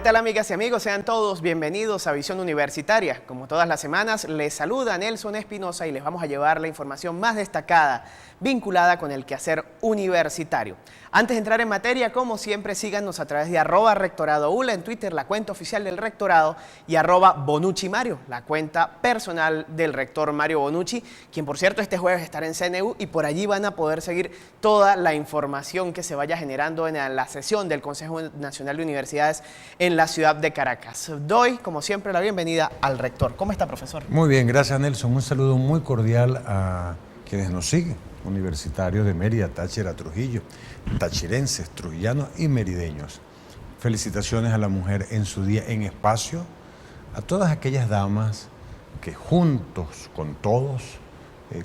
¿Qué tal, amigas y amigos? Sean todos bienvenidos a Visión Universitaria. Como todas las semanas, les saluda Nelson Espinosa y les vamos a llevar la información más destacada vinculada con el quehacer universitario. Antes de entrar en materia, como siempre, síganos a través de @rectoradoULA en Twitter, la cuenta oficial del rectorado, y @BonucciMario, la cuenta personal del rector Mario Bonucci, quien por cierto este jueves estará en CNU, y por allí van a poder seguir toda la información que se vaya generando en la sesión del Consejo Nacional de Universidades en la ciudad de Caracas. Doy, como siempre, la bienvenida al rector. ¿Cómo está, profesor? Muy bien, gracias, Nelson. Un saludo muy cordial a quienes nos siguen, universitarios de Mérida, Táchira, Trujillo, tachirenses, trujillanos y merideños. Felicitaciones a la mujer en su día en espacio, a todas aquellas damas que juntos con todos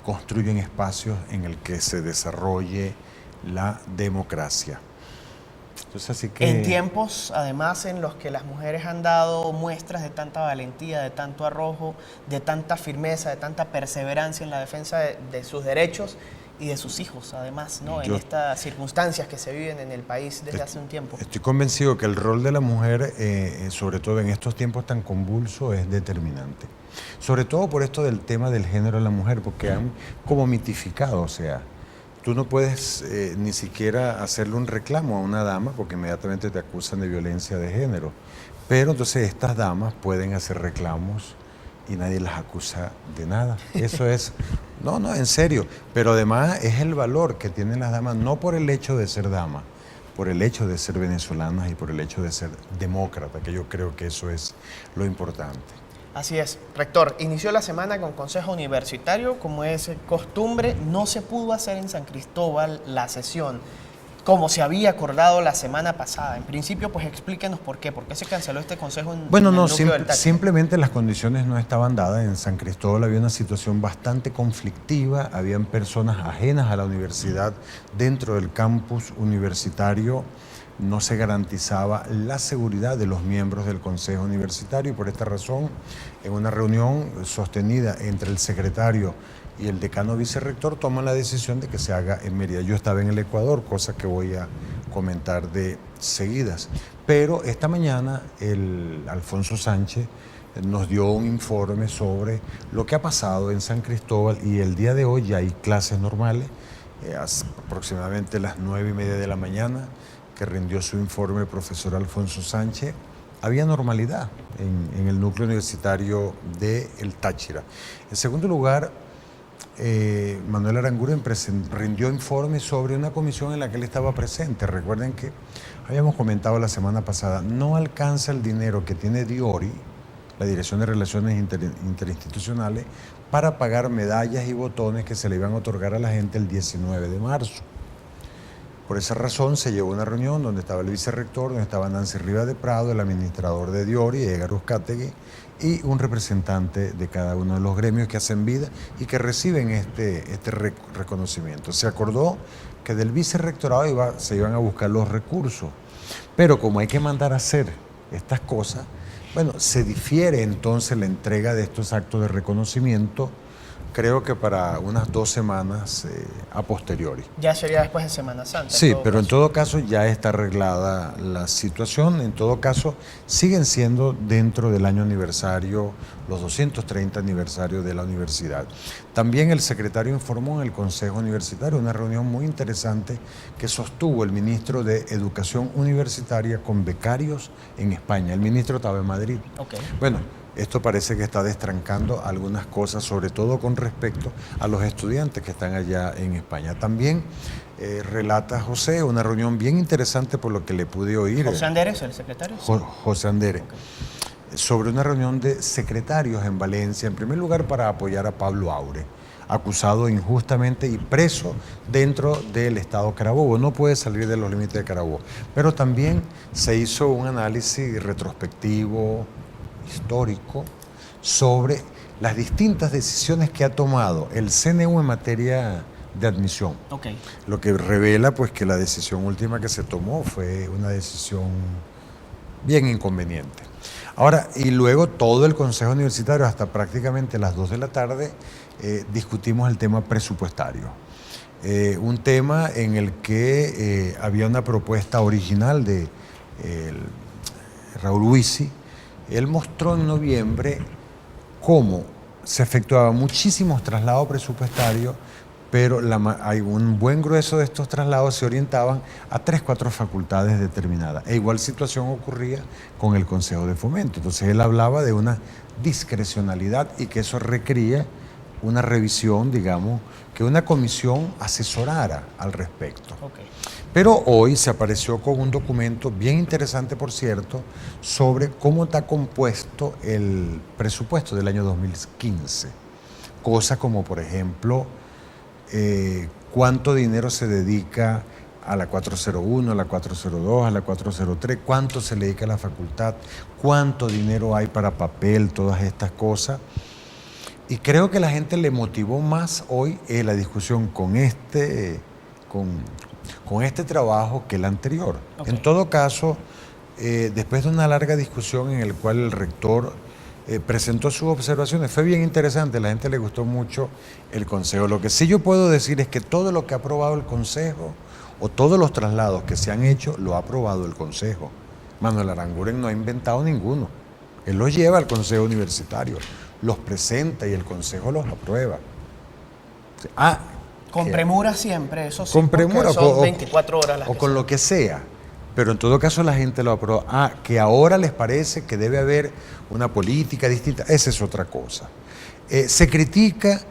construyen espacios en el que se desarrolle la democracia. Entonces, así que... En tiempos, además, en los que las mujeres han dado muestras de tanta valentía, de tanto arrojo, de tanta firmeza, de tanta perseverancia en la defensa de sus derechos y de sus hijos, además, ¿no? En estas circunstancias que se viven en el país desde hace un tiempo. Estoy convencido que el rol de la mujer, sobre todo en estos tiempos tan convulsos, es determinante. Sobre todo por esto del tema del género de la mujer, porque han como mitificado, o sea, tú no puedes ni siquiera hacerle un reclamo a una dama porque inmediatamente te acusan de violencia de género. Pero entonces estas damas pueden hacer reclamos y nadie las acusa de nada. Eso es, no, en serio. Pero además es el valor que tienen las damas, no por el hecho de ser damas, por el hecho de ser venezolanas y por el hecho de ser demócratas, que yo creo que eso es lo importante. Así es. Rector, inició la semana con Consejo Universitario. Como es costumbre, no se pudo hacer en San Cristóbal la sesión como se había acordado la semana pasada. En principio, pues explíquenos por qué se canceló este consejo en Bueno, el no, núcleo del Táchira. simplemente las condiciones no estaban dadas. En San Cristóbal había una situación bastante conflictiva, habían personas ajenas a la universidad dentro del campus universitario. No se garantizaba la seguridad de los miembros del Consejo Universitario y por esta razón, en una reunión sostenida entre el secretario y el decano vicerrector, toman la decisión de que se haga en Mérida. Yo estaba en el Ecuador, cosa que voy a comentar de seguidas. Pero esta mañana el Alfonso Sánchez nos dio un informe sobre lo que ha pasado en San Cristóbal y el día de hoy ya hay clases normales, aproximadamente las 9:30 de la mañana, que rindió su informe el profesor Alfonso Sánchez. Había normalidad en el núcleo universitario de El Táchira. En segundo lugar, Manuel Aranguren rindió informe sobre una comisión en la que él estaba presente. Recuerden que habíamos comentado la semana pasada, no alcanza el dinero que tiene Diori, la Dirección de Relaciones Interinstitucionales, para pagar medallas y botones que se le iban a otorgar a la gente el 19 de marzo. Por esa razón se llevó una reunión donde estaba el vicerrector, donde estaba Nancy Rivas de Prado, el administrador de Diori, Edgar Uzcategui, y un representante de cada uno de los gremios que hacen vida y que reciben este reconocimiento. Se acordó que del vicerrectorado se iban a buscar los recursos, pero como hay que mandar a hacer estas cosas, bueno, se difiere entonces la entrega de estos actos de reconocimiento, creo que para unas 2 semanas a posteriori. Ya sería después de Semana Santa. Sí, pero en todo caso ya está arreglada la situación. En todo caso, siguen siendo dentro del año aniversario, los 230 aniversarios de la universidad. También el secretario informó en el Consejo Universitario una reunión muy interesante que sostuvo el ministro de Educación Universitaria con becarios en España. El ministro estaba en Madrid. Okay. Bueno, esto parece que está destrancando algunas cosas, sobre todo con respecto a los estudiantes que están allá en España. También relata José una reunión bien interesante por lo que le pude oír. ¿José Anderes, el secretario? José Anderes. Okay. Sobre una reunión de secretarios en Valencia, en primer lugar para apoyar a Pablo Aure, acusado injustamente y preso dentro del estado Carabobo. No puede salir de los límites de Carabobo. Pero también se hizo un análisis retrospectivo, histórico, sobre las distintas decisiones que ha tomado el CNU en materia de admisión. Okay. Lo que revela pues que la decisión última que se tomó fue una decisión bien inconveniente. Ahora, y luego todo el Consejo Universitario, hasta prácticamente las 2 de la tarde, discutimos el tema presupuestario. Un tema en el que había una propuesta original de Raúl Huisi, él mostró en noviembre cómo se efectuaban muchísimos traslados presupuestarios, pero hay un buen grueso de estos traslados se orientaban a 3, 4 facultades determinadas. E igual situación ocurría con el Consejo de Fomento. Entonces él hablaba de una discrecionalidad y que eso requería una revisión, digamos, que una comisión asesorara al respecto. Okay. Pero hoy se apareció con un documento bien interesante, por cierto, sobre cómo está compuesto el presupuesto del año 2015. Cosas como, por ejemplo, cuánto dinero se dedica a la 401, a la 402, a la 403, cuánto se le dedica a la facultad, cuánto dinero hay para papel, todas estas cosas. Y creo que la gente le motivó más hoy la discusión con este trabajo que el anterior. Okay. En todo caso, después de una larga discusión en la cual el rector presentó sus observaciones, fue bien interesante, a la gente le gustó mucho el consejo. Lo que sí yo puedo decir es que todo lo que ha aprobado el consejo o todos los traslados que se han hecho, lo ha aprobado el consejo. Manuel Aranguren no ha inventado ninguno. Él los lleva al consejo universitario, los presenta y el consejo los aprueba. Con premura siempre, eso sí. Con premura son 24 horas las o con lo que sea. Pero en todo caso la gente lo aprueba. Que ahora les parece que debe haber una política distinta, esa es otra cosa. Se critica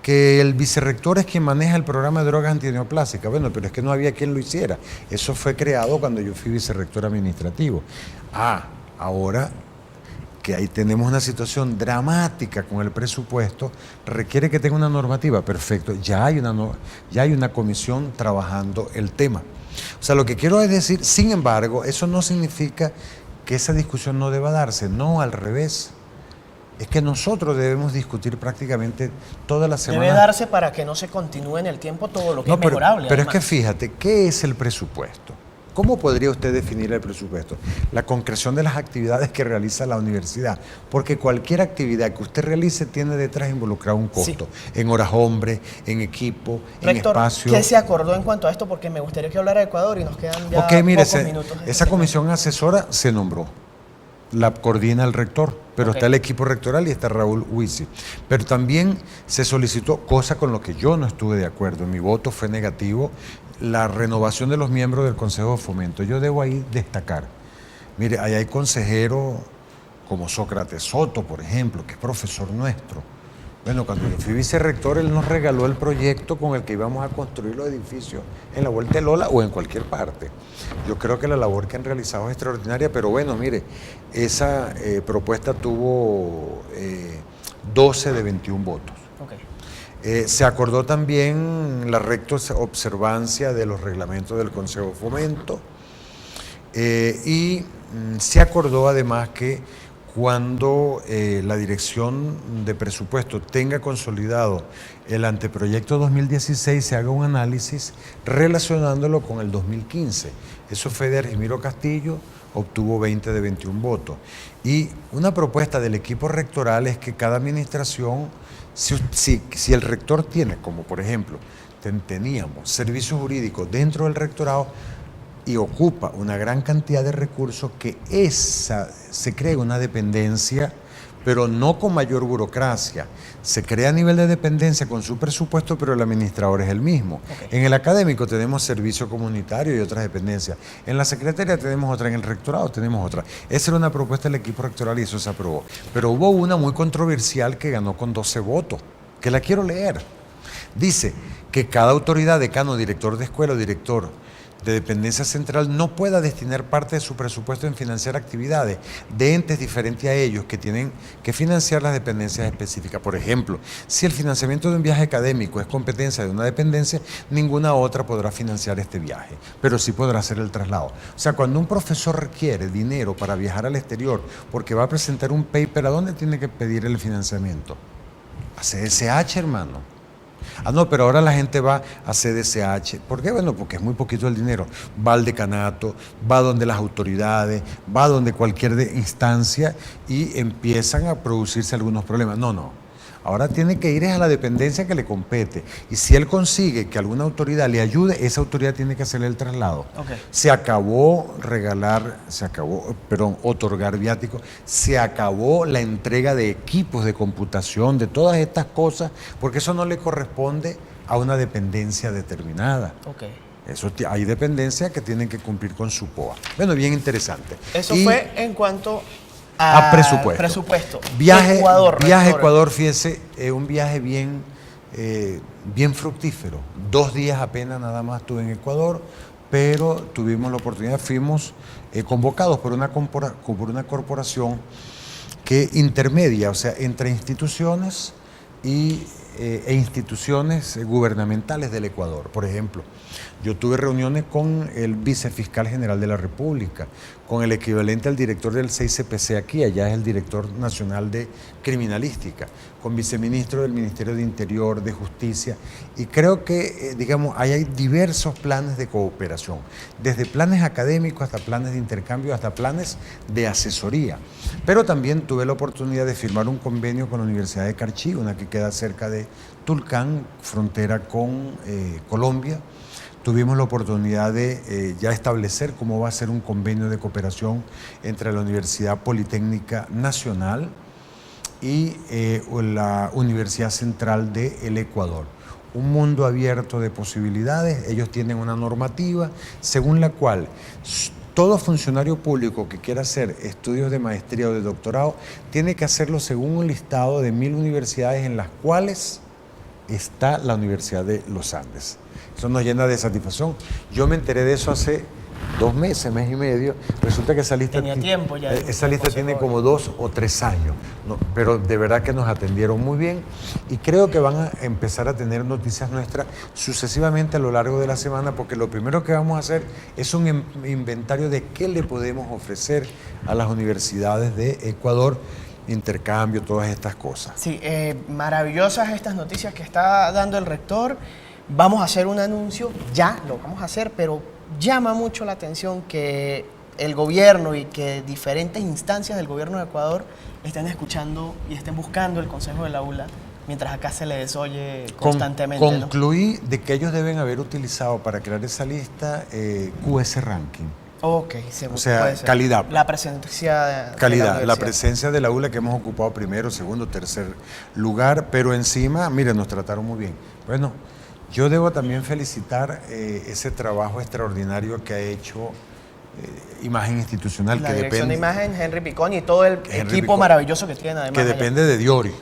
que el vicerrector es quien maneja el programa de drogas antineoplásicas. Bueno, pero es que no había quien lo hiciera. Eso fue creado cuando yo fui vicerrector administrativo. Ahora que ahí tenemos una situación dramática con el presupuesto, requiere que tenga una normativa. Perfecto, ya hay una comisión trabajando el tema. O sea, lo que quiero es decir, sin embargo, eso no significa que esa discusión no deba darse, no, al revés. Es que nosotros debemos discutir prácticamente toda la semana. Debe darse para que no se continúe en el tiempo todo lo que es mejorable. Pero es que fíjate, ¿qué es el presupuesto? ¿Cómo podría usted definir el presupuesto? La concreción de las actividades que realiza la universidad. Porque cualquier actividad que usted realice tiene detrás involucrado un costo. Sí. En horas hombre, en equipo, Rector, en espacio. ¿qué se acordó en cuanto a esto? Porque me gustaría que hablara de Ecuador y nos quedan ya pocos minutos. Esa comisión asesora se nombró. La coordina el rector, pero está el equipo rectoral y está Raúl Huisi. Pero también se solicitó, cosa con lo que yo no estuve de acuerdo, mi voto fue negativo, la renovación de los miembros del Consejo de Fomento. Yo debo ahí destacar, mire, ahí hay consejeros como Sócrates Soto, por ejemplo, que es profesor nuestro. Bueno, cuando yo fui vicerrector, él nos regaló el proyecto con el que íbamos a construir los edificios en la Vuelta de Lola o en cualquier parte. Yo creo que la labor que han realizado es extraordinaria, pero bueno, mire, esa propuesta tuvo 12 de 21 votos. Okay. Se acordó también la recta observancia de los reglamentos del Consejo de Fomento y se acordó además que cuando la Dirección de Presupuesto tenga consolidado el anteproyecto 2016, se haga un análisis relacionándolo con el 2015. Eso fue de Argimiro Castillo, obtuvo 20 de 21 votos. Y una propuesta del equipo rectoral es que cada administración, si el rector tiene, como por ejemplo, teníamos servicios jurídicos dentro del rectorado, y ocupa una gran cantidad de recursos, que se crea una dependencia, pero no con mayor burocracia. Se crea a nivel de dependencia con su presupuesto, pero el administrador es el mismo. Okay. En el académico tenemos servicio comunitario y otras dependencias. En la secretaría tenemos otra, en el rectorado tenemos otra. Esa era una propuesta del equipo rectoral y eso se aprobó. Pero hubo una muy controversial que ganó con 12 votos, que la quiero leer. Dice que cada autoridad, decano, director de escuela o director de dependencia central no pueda destinar parte de su presupuesto en financiar actividades de entes diferentes a ellos que tienen que financiar las dependencias específicas. Por ejemplo, si el financiamiento de un viaje académico es competencia de una dependencia, ninguna otra podrá financiar este viaje, pero sí podrá hacer el traslado. O sea, cuando un profesor requiere dinero para viajar al exterior porque va a presentar un paper, ¿a dónde tiene que pedir el financiamiento? A CDCH, hermano. No, pero ahora la gente va a CDCH. ¿Por qué? Bueno, porque es muy poquito el dinero. Va al decanato, va donde las autoridades, va donde cualquier instancia y empiezan a producirse algunos problemas. No. Ahora tiene que ir a la dependencia que le compete. Y si él consigue que alguna autoridad le ayude, esa autoridad tiene que hacerle el traslado. Okay. Se acabó otorgar viáticos, se acabó la entrega de equipos de computación, de todas estas cosas, porque eso no le corresponde a una dependencia determinada. Okay. Hay dependencias que tienen que cumplir con su POA. Bueno, bien interesante. Eso fue en cuanto a presupuesto. Viaje a Ecuador, fíjese, un viaje bien fructífero. 2 días apenas nada más estuve en Ecuador, pero tuvimos la oportunidad, fuimos convocados por una corporación que intermedia, o sea, entre instituciones e instituciones gubernamentales del Ecuador. Por ejemplo, yo tuve reuniones con el vicefiscal general de la República, con el equivalente al director del 6CPC aquí, allá es el director nacional de criminalística, con viceministro del Ministerio de Interior, de Justicia, y creo que, hay diversos planes de cooperación, desde planes académicos hasta planes de intercambio, hasta planes de asesoría. Pero también tuve la oportunidad de firmar un convenio con la Universidad de Carchi, una que queda cerca de Tulcán, frontera con Colombia. Tuvimos la oportunidad de ya establecer cómo va a ser un convenio de cooperación entre la Universidad Politécnica Nacional y la Universidad Central del Ecuador. Un mundo abierto de posibilidades. Ellos tienen una normativa según la cual todo funcionario público que quiera hacer estudios de maestría o de doctorado tiene que hacerlo según un listado de 1000 universidades en las cuales está la Universidad de los Andes. Eso nos llena de satisfacción. Yo me enteré de eso hace 2 meses, mes y medio. Resulta que esa lista tiene como 2 o 3 años, ¿no? Pero de verdad que nos atendieron muy bien y creo que van a empezar a tener noticias nuestras sucesivamente a lo largo de la semana, porque lo primero que vamos a hacer es un inventario de qué le podemos ofrecer a las universidades de Ecuador, intercambio, todas estas cosas. Sí, maravillosas estas noticias que está dando el rector. Vamos a hacer un anuncio, ya lo vamos a hacer, pero llama mucho la atención que el gobierno y que diferentes instancias del gobierno de Ecuador estén escuchando y estén buscando el consejo del aula, mientras acá se les desoye constantemente. Concluí de que ellos deben haber utilizado para crear esa lista QS Ranking. Ok, o sea, calidad. La presencia de la presencia del aula que hemos ocupado primero, segundo, tercer lugar, pero encima, miren, nos trataron muy bien. Bueno, yo debo también felicitar ese trabajo extraordinario que ha hecho Imagen Institucional. La dirección de Imagen, Henry Picón y todo el equipo maravilloso que tienen además. Que depende de Diori,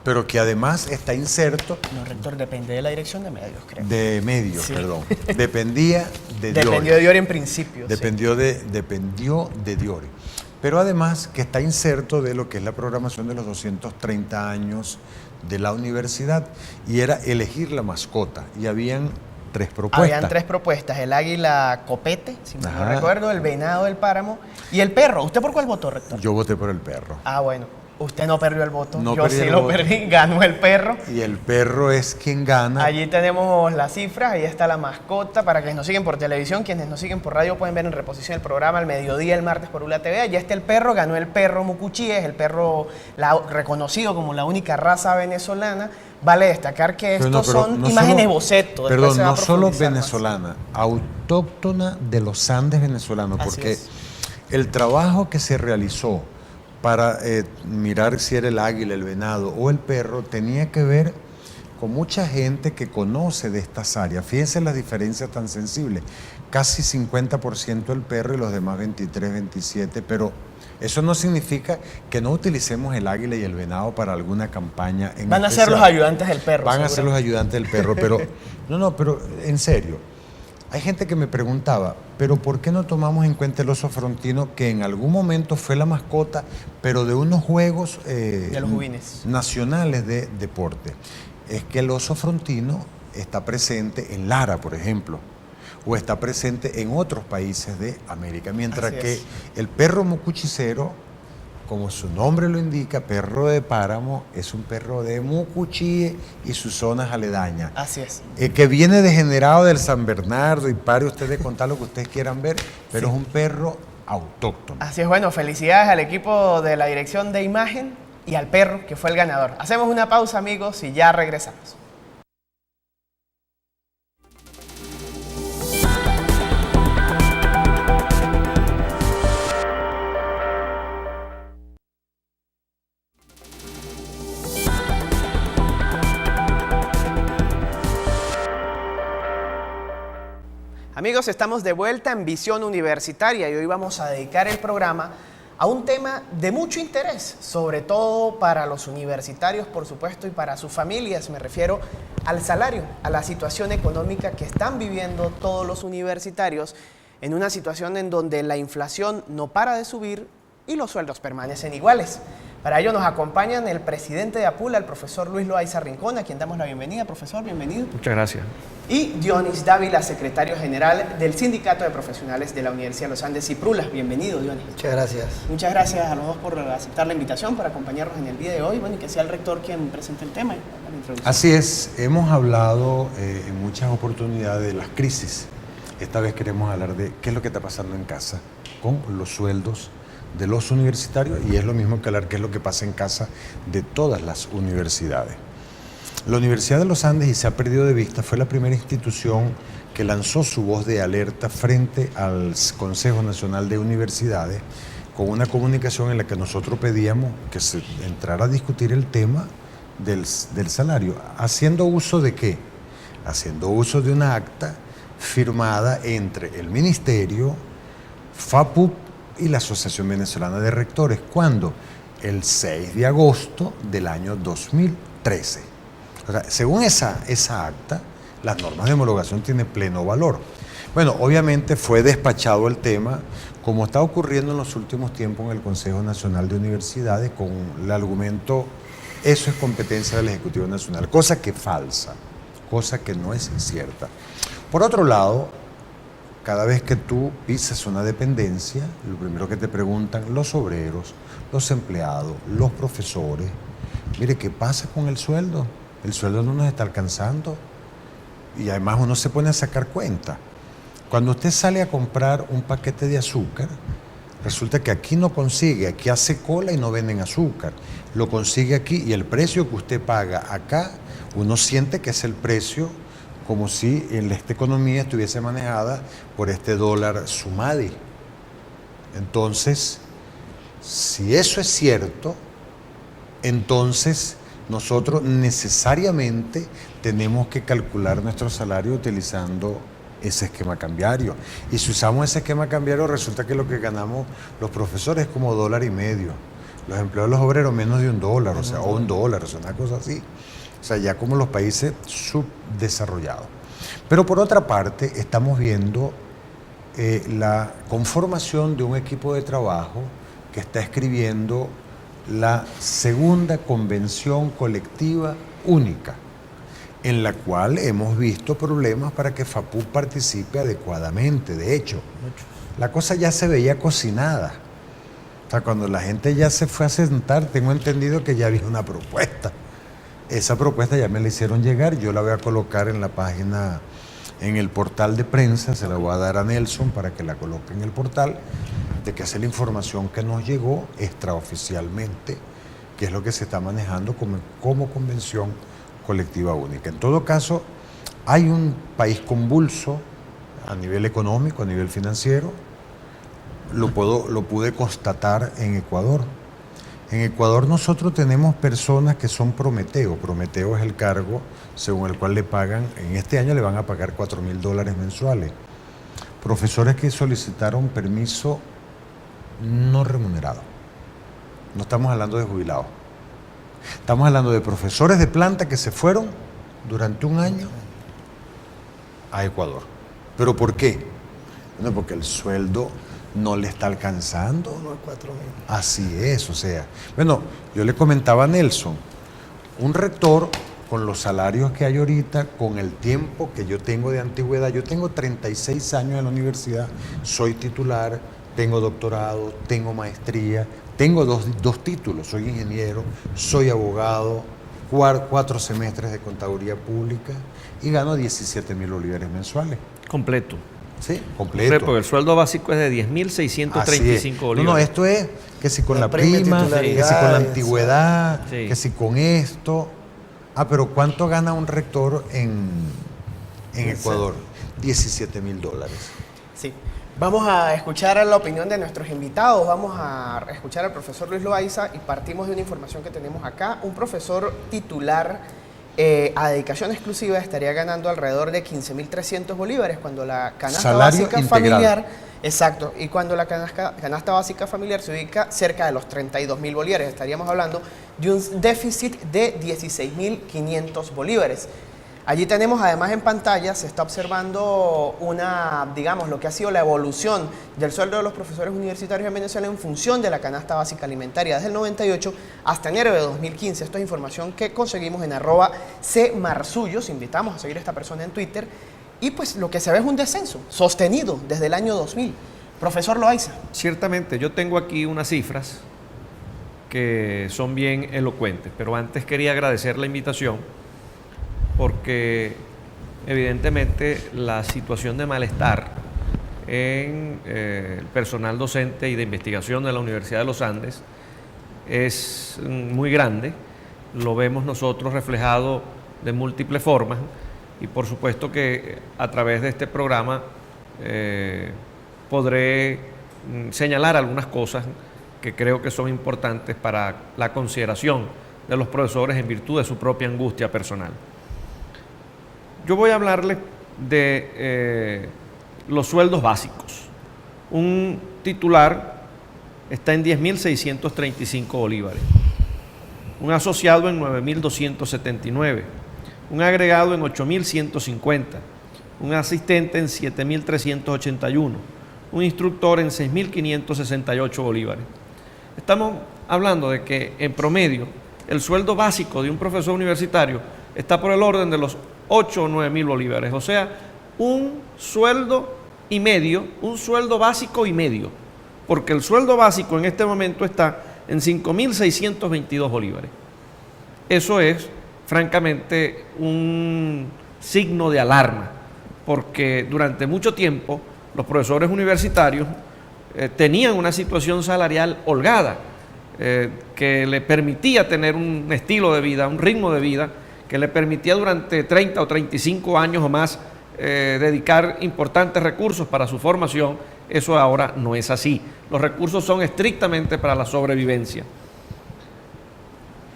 pero que además está inserto. No, rector, depende de la dirección de medios, creo. De medios, sí. Perdón. Dependía de Diori. Dependió de Diori en principio. Dependió de Diori. Pero además que está inserto de lo que es la programación de los 230 años de la universidad, y era elegir la mascota, y habían 3 propuestas. Habían 3 propuestas, el águila copete, si no recuerdo, el venado del páramo y el perro. ¿Usted por cuál votó, rector? Yo voté por el perro. Ah, bueno. Usted no perdió el voto, yo sí lo perdí, ganó el perro. Y el perro es quien gana. Allí tenemos las cifras, ahí está la mascota. Para quienes nos siguen por televisión, quienes nos siguen por radio pueden ver en reposición el programa al mediodía, el martes por ULA TV. Allá está el perro, ganó el perro mucuchí, es el perro reconocido como la única raza venezolana. Vale destacar que estos son imágenes boceto. Perdón, no solo venezolana, autóctona de los Andes venezolanos, porque el trabajo que se realizó para mirar si era el águila, el venado o el perro, tenía que ver con mucha gente que conoce de estas áreas. Fíjense las diferencias tan sensibles. Casi 50% el perro y los demás 23, 27, pero eso no significa que no utilicemos el águila y el venado para alguna campaña en Van a ser los ayudantes del perro. Van a ser los ayudantes del perro, pero pero en serio. Hay gente que me preguntaba, pero ¿por qué no tomamos en cuenta el oso frontino, que en algún momento fue la mascota, pero de unos juegos de los juvines nacionales de deporte? Es que el oso frontino está presente en Lara, por ejemplo, o está presente en otros países de América, mientras que el perro mucuchicero, como su nombre lo indica, perro de páramo, es un perro de Mucuchí y sus zonas aledañas. Así es. Que viene degenerado del San Bernardo, y pare usted de contar lo que ustedes quieran ver, pero es un perro autóctono. Así es, bueno, felicidades al equipo de la dirección de Imagen y al perro, que fue el ganador. Hacemos una pausa, amigos, y ya regresamos. Amigos, estamos de vuelta en Visión Universitaria y hoy vamos a dedicar el programa a un tema de mucho interés, sobre todo para los universitarios, por supuesto, y para sus familias. Me refiero al salario, a la situación económica que están viviendo todos los universitarios en una situación en donde la inflación no para de subir y los sueldos permanecen iguales. Para ello nos acompañan el presidente de APULA, el profesor Luis Loaiza Rincón, a quien damos la bienvenida. Profesor, bienvenido. Muchas gracias. Y Dionis Dávila, secretario general del Sindicato de Profesionales de la Universidad de los Andes, CIPRULA. Bienvenido, Dionis. Muchas gracias. Muchas gracias a los dos por aceptar la invitación para acompañarnos en el día de hoy. Bueno, y que sea el rector quien presente el tema y la introducción. Así es, hemos hablado en muchas oportunidades de las crisis. Esta vez queremos hablar de qué es lo que está pasando en casa con los sueldos de los universitarios, y es lo mismo que hablar qué es lo que pasa en casa de todas las universidades. La Universidad de los Andes, y se ha perdido de vista, fue la primera institución que lanzó su voz de alerta frente al Consejo Nacional de Universidades con una comunicación en la que nosotros pedíamos que se entrara a discutir el tema del salario. ¿Haciendo uso de qué? Haciendo uso de una acta firmada entre el Ministerio, FAPUP y la Asociación Venezolana de Rectores. ¿Cuándo? El 6 de agosto del año 2013. O sea, según esa acta, las normas de homologación tienen pleno valor. Bueno, obviamente fue despachado el tema, como está ocurriendo en los últimos tiempos en el Consejo Nacional de Universidades, con el argumento, eso es competencia del Ejecutivo Nacional, cosa que es falsa, cosa que no es cierta. Por otro lado, cada vez que tú pisas una dependencia, lo primero que te preguntan los obreros, los empleados, los profesores, mire, ¿qué pasa con el sueldo? El sueldo no nos está alcanzando. Y además uno se pone a sacar cuenta. Cuando usted sale a comprar un paquete de azúcar, resulta que aquí no consigue, aquí hace cola y no venden azúcar. Lo consigue aquí y el precio que usted paga acá, uno siente que es el precio como si en esta economía estuviese manejada por este dólar SUMADI. Entonces, si eso es cierto, entonces nosotros necesariamente tenemos que calcular nuestro salario utilizando ese esquema cambiario. Y si usamos ese esquema cambiario, resulta que lo que ganamos los profesores es como $1.50. Los empleados, los obreros, menos de $1, o sea, o $1, o sea, una cosa así. O sea, ya como los países subdesarrollados. Pero por otra parte, estamos viendo la conformación de un equipo de trabajo que está escribiendo la segunda convención colectiva única, en la cual hemos visto problemas para que FAPUP participe adecuadamente. De hecho, la cosa ya se veía cocinada. O sea, cuando la gente ya se fue a sentar, tengo entendido que ya había una propuesta. Esa propuesta ya me la hicieron llegar, yo la voy a colocar en la página, en el portal de prensa, se la voy a dar a Nelson para que la coloque en el portal, de que esa es la información que nos llegó extraoficialmente, que es lo que se está manejando como convención colectiva única. En todo caso, hay un país convulso a nivel económico, a nivel financiero, lo pude constatar en Ecuador. En Ecuador nosotros tenemos personas que son Prometeo. Prometeo es el cargo según el cual le pagan, en este año le van a pagar $4.000 mensuales. Profesores que solicitaron permiso no remunerado. No estamos hablando de jubilados. Estamos hablando de profesores de planta que se fueron durante un año a Ecuador. ¿Pero por qué? Bueno, porque el sueldo no le está alcanzando. 1 a 4.000. Así es, o sea. Bueno, yo le comentaba a Nelson, un rector con los salarios que hay ahorita, con el tiempo que yo tengo de antigüedad, yo tengo 36 años en la universidad, soy titular, tengo doctorado, tengo maestría, tengo dos títulos, soy ingeniero, soy abogado, 4 semestres de contaduría pública y gano 17.000 bolívares mensuales. Completo. Sí, completo. Porque el sueldo básico es de 10.635 bolívares. No, esto es que si con la premio de prima, titularidad, que si con la antigüedad, sí, que si con esto. Pero ¿cuánto gana un rector en Ecuador? $17,000. Sí. Vamos a escuchar la opinión de nuestros invitados. Vamos a escuchar al profesor Luis Loaiza y partimos de una información que tenemos acá. Un profesor titular a dedicación exclusiva estaría ganando alrededor de 15.300 bolívares cuando la canasta Salario básica integral. familiar, exacto, y cuando la canasta básica familiar se ubica cerca de los 32.000 bolívares. Estaríamos hablando de un déficit de 16.500 bolívares. Allí tenemos además en pantalla, se está observando digamos, lo que ha sido la evolución del sueldo de los profesores universitarios en Venezuela en función de la canasta básica alimentaria desde el 98 hasta enero de 2015. Esto es información que conseguimos en @cmarsullos. Invitamos a seguir a esta persona en Twitter. Y pues lo que se ve es un descenso sostenido desde el año 2000. Profesor Loaiza. Ciertamente, yo tengo aquí unas cifras que son bien elocuentes, pero antes quería agradecer la invitación porque evidentemente la situación de malestar en el personal docente y de investigación de la Universidad de los Andes es muy grande. Lo vemos nosotros reflejado de múltiples formas y por supuesto que a través de este programa podré señalar algunas cosas que creo que son importantes para la consideración de los profesores en virtud de su propia angustia personal. Yo voy a hablarles de los sueldos básicos. Un titular está en 10.635 bolívares, un asociado en 9.279, un agregado en 8.150, un asistente en 7.381, un instructor en 6.568 bolívares. Estamos hablando de que en promedio el sueldo básico de un profesor universitario está por el orden de los 8 o 9.000 bolívares, o sea, un sueldo y medio, un sueldo básico y medio, porque el sueldo básico en este momento está en 5.622 bolívares. Eso es, francamente, un signo de alarma, porque durante mucho tiempo los profesores universitarios tenían una situación salarial holgada, que le permitía tener un estilo de vida, un ritmo de vida, que le permitía durante 30 o 35 años o más dedicar importantes recursos para su formación. Eso ahora no es así. Los recursos son estrictamente para la sobrevivencia.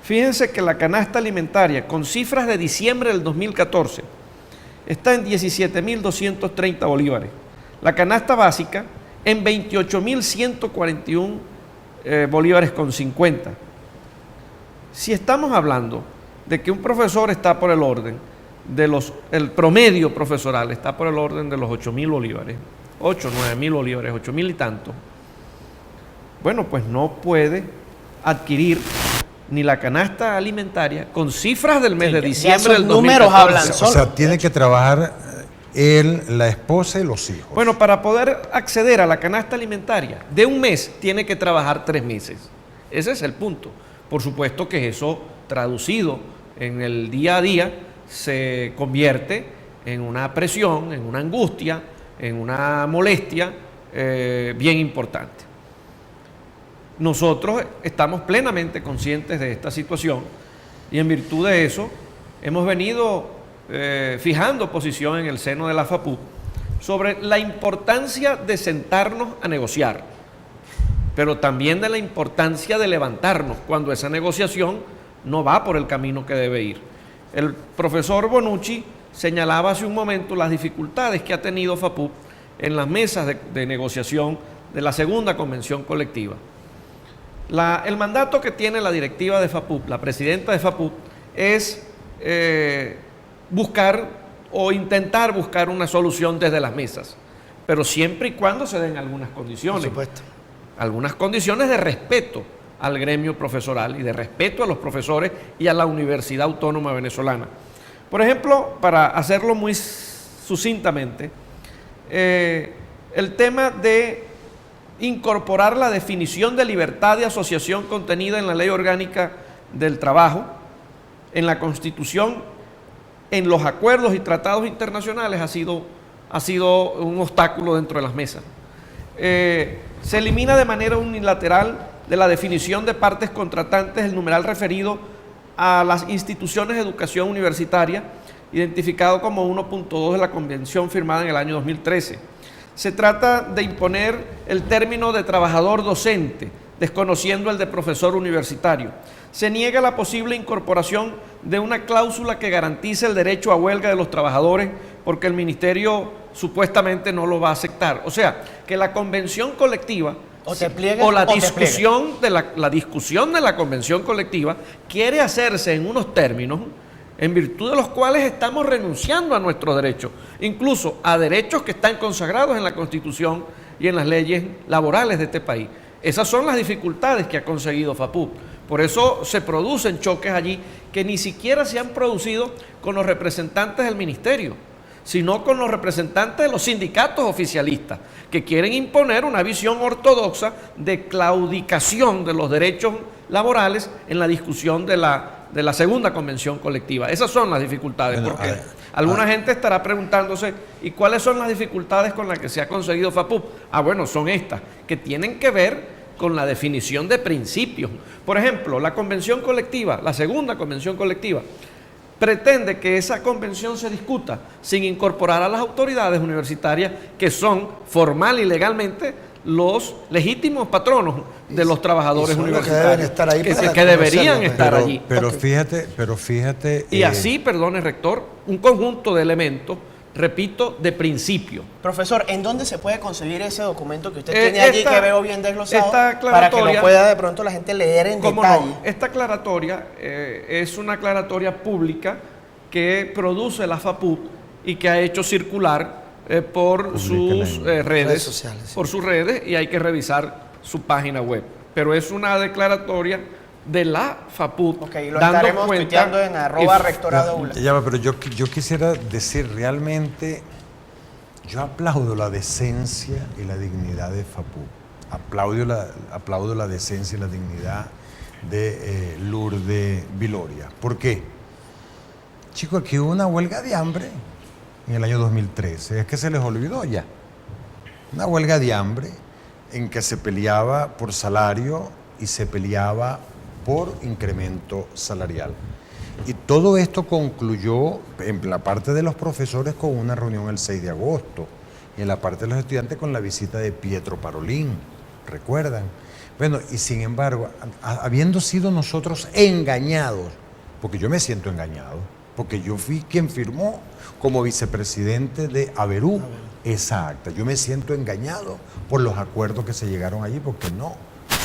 Fíjense que la canasta alimentaria, con cifras de diciembre del 2014, está en 17.230 bolívares. La canasta básica en 28.141 bolívares con 50. Si estamos hablando de que un profesor está por el orden de el promedio profesoral está por el orden de los 8.000 bolívares, 8, 9.000 bolívares, 8.000 y tanto, bueno, pues no puede adquirir ni la canasta alimentaria con cifras del mes de diciembre del 2014. Números hablan O sea, tiene que trabajar él, la esposa y los hijos. Bueno, para poder acceder a la canasta alimentaria de un mes, tiene que trabajar 3 meses. Ese es el punto. Por supuesto que eso, traducido en el día a día, se convierte en una presión, en una angustia, en una molestia bien importante. Nosotros estamos plenamente conscientes de esta situación y en virtud de eso hemos venido fijando posición en el seno de la FAPUP sobre la importancia de sentarnos a negociar, pero también de la importancia de levantarnos cuando esa negociación no va por el camino que debe ir. El profesor Bonucci señalaba hace un momento las dificultades que ha tenido FAPUP en las mesas de negociación de la segunda convención colectiva. El mandato que tiene la directiva de FAPUP, la presidenta de FAPUP, es buscar o intentar buscar una solución desde las mesas, pero siempre y cuando se den algunas condiciones. Por supuesto. Algunas condiciones de respeto al gremio profesoral y de respeto a los profesores y a la Universidad Autónoma Venezolana. Por ejemplo, para hacerlo muy sucintamente, el tema de incorporar la definición de libertad de asociación contenida en la Ley Orgánica del Trabajo, en la Constitución, en los acuerdos y tratados internacionales ha sido ha sido un obstáculo dentro de las mesas. Se elimina de manera unilateral de la definición de partes contratantes el numeral referido a las instituciones de educación universitaria, identificado como 1.2 de la convención firmada en el año 2013. Se trata de imponer el término de trabajador docente, desconociendo el de profesor universitario. Se niega la posible incorporación de una cláusula que garantice el derecho a huelga de los trabajadores, porque el ministerio supuestamente no lo va a aceptar. O sea, que la convención colectiva o la discusión de la discusión de la convención colectiva quiere hacerse en unos términos en virtud de los cuales estamos renunciando a nuestros derechos, incluso a derechos que están consagrados en la Constitución y en las leyes laborales de este país. Esas son las dificultades que ha conseguido FAPUP. Por eso se producen choques allí que ni siquiera se han producido con los representantes del ministerio, sino con los representantes de los sindicatos oficialistas, que quieren imponer una visión ortodoxa de claudicación de los derechos laborales en la discusión de la segunda convención colectiva. Esas son las dificultades, Bueno, porque alguna gente estará preguntándose, ¿y cuáles son las dificultades con las que se ha conseguido FAPUP? Bueno, son estas, que tienen que ver con la definición de principios. Por ejemplo, la convención colectiva, la segunda convención colectiva, pretende que esa convención se discuta sin incorporar a las autoridades universitarias, que son formal y legalmente los legítimos patronos de los trabajadores universitarios, que deberían estar allí. Pero fíjate... Y así, perdone, rector, un conjunto de elementos, repito, de principio. Profesor, ¿en dónde se puede conseguir ese documento que usted tiene allí, que veo bien desglosado, para que lo pueda de pronto la gente leer en detalle? No, esta aclaratoria es una aclaratoria pública que produce la FAPUP y que ha hecho circular por sus redes sociales, por sus redes, y hay que revisar su página web. Pero es una declaratoria de la FAPUP. Ok, lo estaremos tuiteando en @rectorado. Pero yo quisiera decir, realmente, yo aplaudo la decencia y la dignidad de FAPUP. Aplaudo la decencia y la dignidad de Lourdes Viloria. ¿Por qué? Chicos, aquí hubo una huelga de hambre en el año 2013. Es que se les olvidó ya. Una huelga de hambre en que se peleaba por salario y se peleaba por incremento salarial. Y todo esto concluyó en la parte de los profesores con una reunión el 6 de agosto y en la parte de los estudiantes con la visita de Pietro Parolin, ¿recuerdan? Bueno, y sin embargo, habiendo sido nosotros engañados, porque yo me siento engañado, porque yo fui quien firmó como vicepresidente de Averú esa acta. Yo me siento engañado por los acuerdos que se llegaron allí, porque no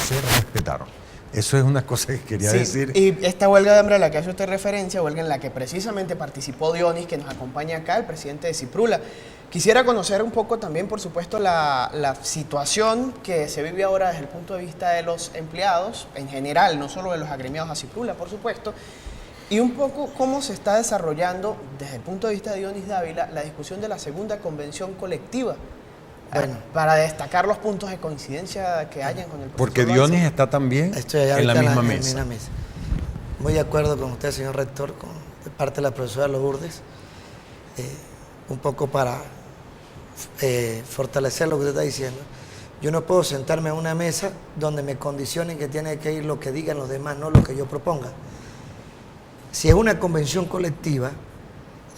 se respetaron. Eso es una cosa que quería decir. Y esta huelga de hambre a la que hace usted referencia, huelga en la que precisamente participó Dionis, que nos acompaña acá, el presidente de Ciprula. Quisiera conocer un poco también, por supuesto, la situación que se vive ahora desde el punto de vista de los empleados, en general, no solo de los agremiados a Ciprula, por supuesto, y un poco cómo se está desarrollando, desde el punto de vista de Dionis Dávila, la discusión de la segunda convención colectiva. Bueno, para destacar los puntos de coincidencia que hayan con el profesor. Porque Dionis está también en la misma mesa. Muy de acuerdo con usted, señor rector, con de parte de la profesora Lourdes, un poco para fortalecer lo que usted está diciendo. Yo no puedo sentarme a una mesa donde me condicionen que tiene que ir lo que digan los demás, no lo que yo proponga. Si es una convención colectiva,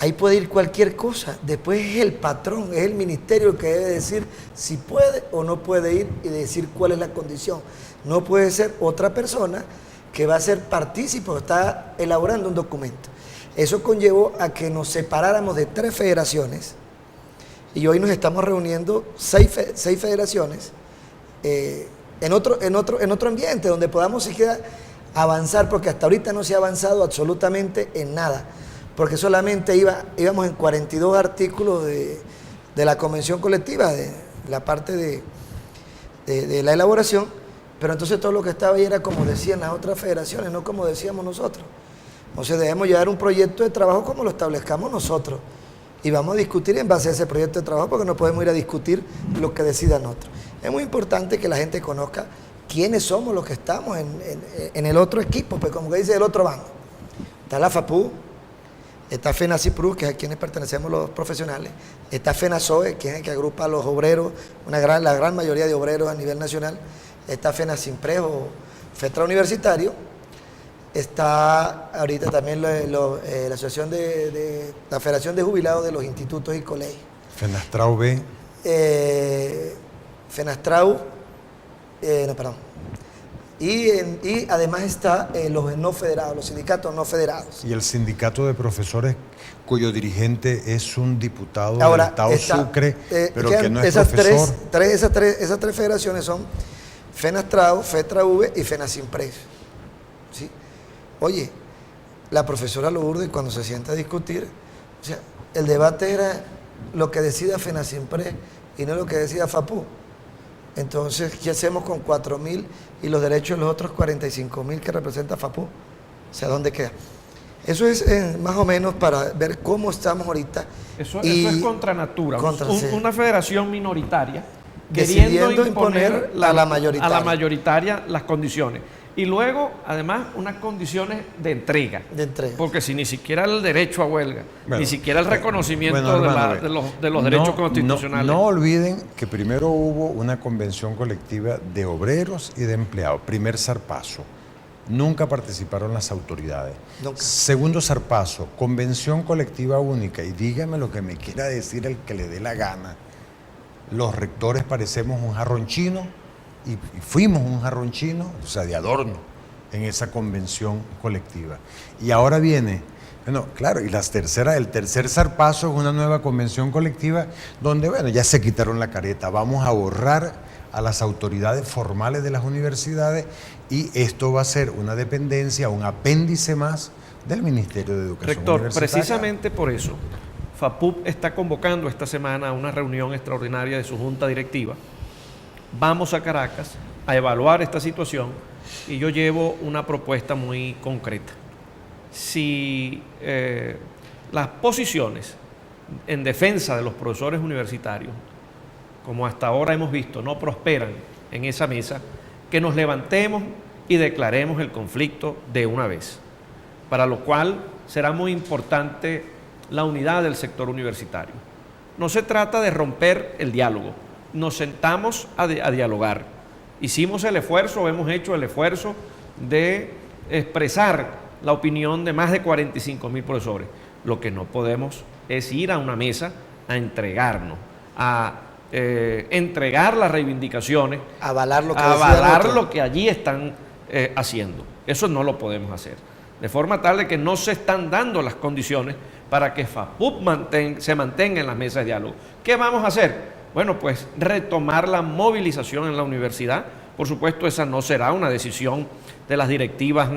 ahí puede ir cualquier cosa. Después es el patrón, es el ministerio el que debe decir si puede o no puede ir y decir cuál es la condición. No puede ser otra persona que va a ser partícipe o está elaborando un documento. Eso conllevó a que nos separáramos de 3 federaciones y hoy nos estamos reuniendo 6 federaciones en otro ambiente donde podamos siquiera avanzar, porque hasta ahorita no se ha avanzado absolutamente en nada. Porque solamente íbamos en 42 artículos de la convención colectiva, de la parte de la elaboración, pero entonces todo lo que estaba ahí era como decían las otras federaciones, no como decíamos nosotros. Entonces debemos llevar un proyecto de trabajo como lo establezcamos nosotros y vamos a discutir en base a ese proyecto de trabajo, porque no podemos ir a discutir lo que decidan otros. Es muy importante que la gente conozca quiénes somos los que estamos en el otro equipo, pues como que dice el otro bando. Está la FAPU, está FENACIPRU, que es a quienes pertenecemos los profesionales, está FENASOE, que es el que agrupa a los obreros, la gran mayoría de obreros a nivel nacional, está FENASIMPRES o FETRA Universitario, está ahorita también la asociación la Federación de Jubilados de los Institutos y Colegios. FENASTRAU B. FENASTRAU, no, perdón. Y además está los no federados, los sindicatos no federados. Y el sindicato de profesores cuyo dirigente es un diputado Ahora, del Estado Sucre, pero que no es esas profesor. Esas tres federaciones son FENASTRAU, FETRA-V y FENASIMPRES. ¿Sí? Oye, la profesora Lourdes, cuando se sienta a discutir, o sea, el debate era lo que decida FENASIMPRES y no lo que decida FAPU. Entonces, ¿qué hacemos con 4.000 y los derechos de los otros 45.000 que representa FAPU? O sea, ¿dónde queda? Eso es más o menos para ver cómo estamos ahorita. Eso es contra natura. Sí. Una federación minoritaria decidiendo imponer a la mayoritaria las condiciones. Y luego, además, unas condiciones de entrega. Porque si ni siquiera el derecho a huelga, ni siquiera el reconocimiento de los derechos constitucionales. No olviden que primero hubo una convención colectiva de obreros y de empleados. Primer zarpazo. Nunca participaron las autoridades. Nunca. Segundo zarpazo, convención colectiva única. Y dígame lo que me quiera decir el que le dé la gana. Los rectores parecemos un jarrón chino. Y fuimos un jarrón chino, o sea, de adorno, en esa convención colectiva. Y ahora viene, bueno, claro, y el tercer zarpazo es una nueva convención colectiva donde, bueno, ya se quitaron la careta, vamos a borrar a las autoridades formales de las universidades y esto va a ser una dependencia, un apéndice más del Ministerio de Educación Rector, Universitaria. precisamente por eso, FAPUB está convocando esta semana a una reunión extraordinaria de su junta directiva. Vamos a Caracas a evaluar esta situación y yo llevo una propuesta muy concreta. Si las posiciones en defensa de los profesores universitarios, como hasta ahora hemos visto, no prosperan en esa mesa, que nos levantemos y declaremos el conflicto de una vez, para lo cual será muy importante la unidad del sector universitario. No se trata de romper el diálogo. Nos sentamos a dialogar. Hicimos el esfuerzo, hemos hecho el esfuerzo de expresar la opinión de más de 45.000 profesores. Lo que no podemos es ir a una mesa a entregarnos, a entregar las reivindicaciones, avalar lo que allí están haciendo. Eso no lo podemos hacer. De forma tal de que no se están dando las condiciones para que FAPUB se mantenga en las mesas de diálogo. ¿Qué vamos a hacer? Bueno, pues retomar la movilización en la universidad. Por supuesto, esa no será una decisión de las directivas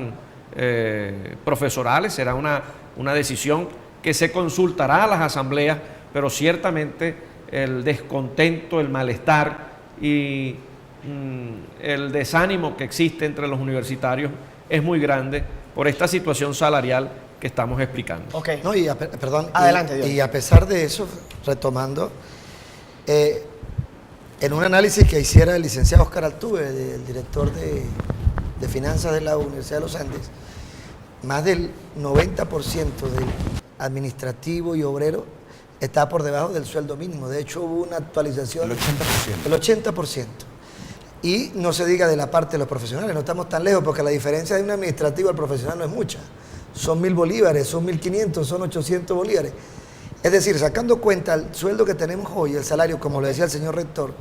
profesorales, será una decisión que se consultará a las asambleas, pero ciertamente el descontento, el malestar y el desánimo que existe entre los universitarios es muy grande por esta situación salarial que estamos explicando. Okay. No, Adelante, y a pesar de eso, retomando, en un análisis que hiciera el licenciado Oscar Altuve, el director de finanzas de la Universidad de los Andes, más del 90% del administrativo y obrero está por debajo del sueldo mínimo. De hecho, hubo una actualización. El 80%. El 80%. Y no se diga de la parte de los profesionales, no estamos tan lejos, porque la diferencia de un administrativo al profesional no es mucha. Son 1.000 bolívares, son 1.500, son 800 bolívares. Es decir, sacando cuenta el sueldo que tenemos hoy, el salario, como lo decía el señor rector,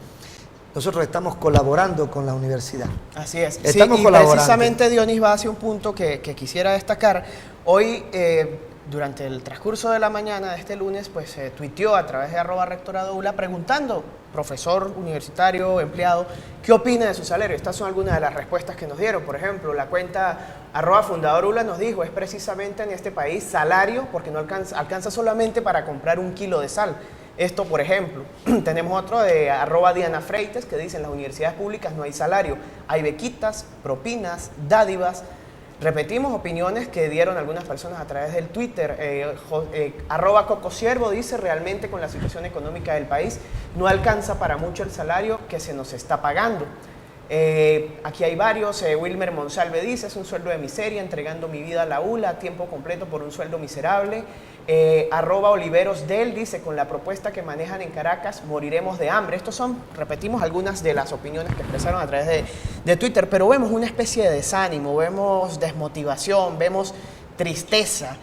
nosotros estamos colaborando con la universidad. Así es. Estamos y colaborando. precisamente Dionis va hacia un punto que quisiera destacar. Hoy, durante el transcurso de la mañana de este lunes, pues se tuiteó a través de @rectoradoula preguntando, profesor universitario, empleado, ¿qué opina de su salario? Estas son algunas de las respuestas que nos dieron. Por ejemplo, la cuenta @fundadorula nos dijo, es precisamente en este país salario porque no alcanza solamente para comprar 1 kilo de sal. Esto, por ejemplo. Tenemos otro de @Diana Freites que dice, en las universidades públicas no hay salario, hay bequitas, propinas, dádivas. Repetimos opiniones que dieron algunas personas a través del Twitter. @Cocosiervo dice, realmente con la situación económica del país no alcanza para mucho el salario que se nos está pagando. Aquí hay varios. Wilmer Monsalve dice, es un sueldo de miseria, entregando mi vida a la ULA a tiempo completo por un sueldo miserable. @oliverosdel dice, con la propuesta que manejan en Caracas, moriremos de hambre. Estos son, repetimos, algunas de las opiniones que expresaron a través de Twitter, pero vemos una especie de desánimo, vemos desmotivación, vemos tristeza.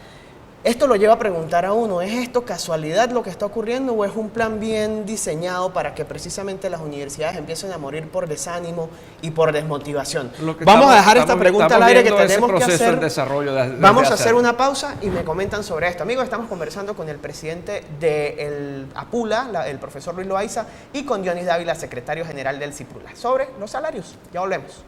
Esto lo lleva a preguntar a uno, ¿es esto casualidad lo que está ocurriendo o es un plan bien diseñado para que precisamente las universidades empiecen a morir por desánimo y por desmotivación? Vamos a dejar esta pregunta al aire que tenemos que hacer. Vamos a hacer una pausa y me comentan sobre esto. Amigos, estamos conversando con el presidente de APULA, el profesor Luis Loaiza, y con Dionis Dávila, secretario general del CIPRULA, sobre los salarios. Ya volvemos.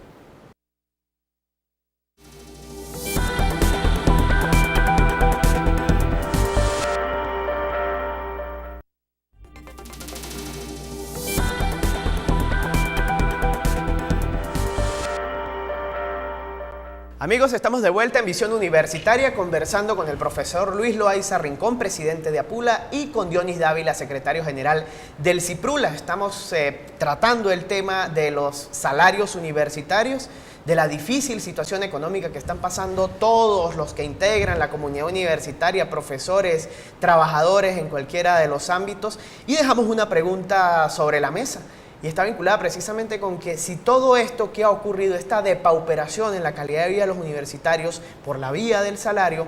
Amigos, estamos de vuelta en Visión Universitaria conversando con el profesor Luis Loaiza Rincón, presidente de APULA, y con Dionis Dávila, secretario general del CIPRULA. Estamos tratando el tema de los salarios universitarios, de la difícil situación económica que están pasando todos los que integran la comunidad universitaria, profesores, trabajadores en cualquiera de los ámbitos, y dejamos una pregunta sobre la mesa. Y está vinculada precisamente con que si todo esto que ha ocurrido, esta depauperación en la calidad de vida de los universitarios por la vía del salario,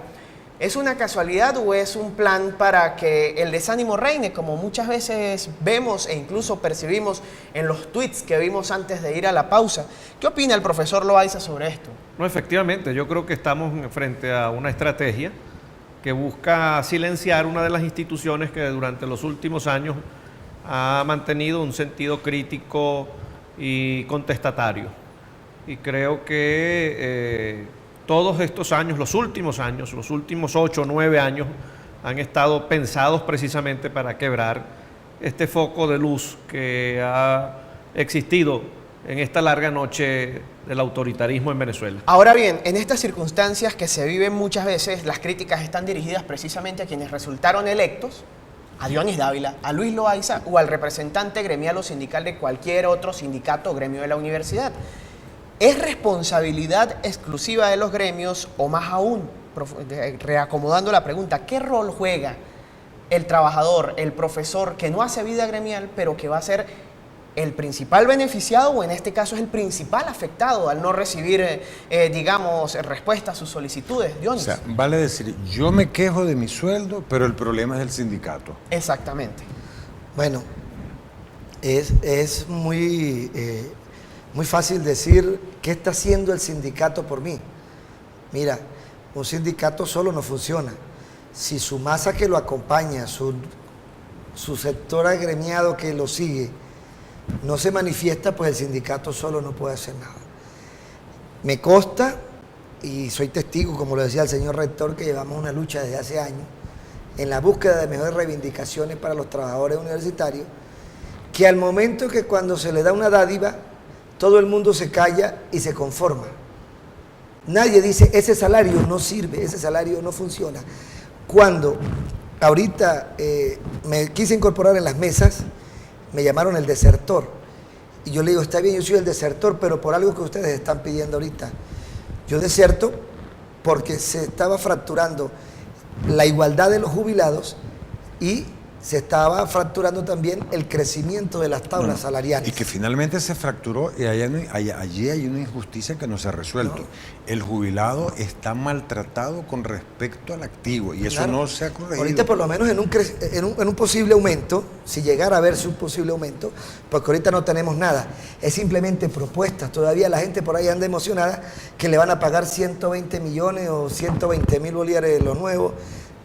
¿es una casualidad o es un plan para que el desánimo reine, como muchas veces vemos e incluso percibimos en los tweets que vimos antes de ir a la pausa? ¿Qué opina el profesor Loaiza sobre esto? No, efectivamente, yo creo que estamos frente a una estrategia que busca silenciar una de las instituciones que durante los últimos años ha mantenido un sentido crítico y contestatario. Y creo que todos estos años, los últimos 8 o 9 años, han estado pensados precisamente para quebrar este foco de luz que ha existido en esta larga noche del autoritarismo en Venezuela. Ahora bien, en estas circunstancias que se viven muchas veces, las críticas están dirigidas precisamente a quienes resultaron electos, a Dionis Dávila, a Luis Loaiza o al representante gremial o sindical de cualquier otro sindicato o gremio de la universidad. ¿Es responsabilidad exclusiva de los gremios o más aún, reacomodando la pregunta, qué rol juega el trabajador, el profesor que no hace vida gremial pero que va a ser el principal beneficiado o en este caso es el principal afectado al no recibir, digamos, respuesta a sus solicitudes? Dionis. O sea, vale decir, yo me quejo de mi sueldo, pero el problema es del sindicato. Exactamente. Bueno, es muy fácil decir qué está haciendo el sindicato por mí. Mira, un sindicato solo no funciona. Si su masa que lo acompaña, su sector agremiado que lo sigue, no se manifiesta, pues el sindicato solo no puede hacer nada. Me consta, y soy testigo, como lo decía el señor rector, que llevamos una lucha desde hace años en la búsqueda de mejores reivindicaciones para los trabajadores universitarios, que al momento que cuando se le da una dádiva, todo el mundo se calla y se conforma. Nadie dice, ese salario no sirve, ese salario no funciona. Cuando ahorita me quise incorporar en las mesas, me llamaron el desertor. Y yo le digo, está bien, yo soy el desertor, pero por algo que ustedes están pidiendo ahorita. Yo deserto porque se estaba fracturando la igualdad de los jubilados y se estaba fracturando también el crecimiento de las tablas salariales. Y que finalmente se fracturó y allí hay una injusticia que no se ha resuelto. El jubilado está maltratado con respecto al activo y eso no se ha corregido. Ahorita por lo menos en un posible aumento, si llegara a verse un posible aumento, porque ahorita no tenemos nada, es simplemente propuestas. Todavía la gente por ahí anda emocionada que le van a pagar 120 millones o 120.000 bolívares los nuevos.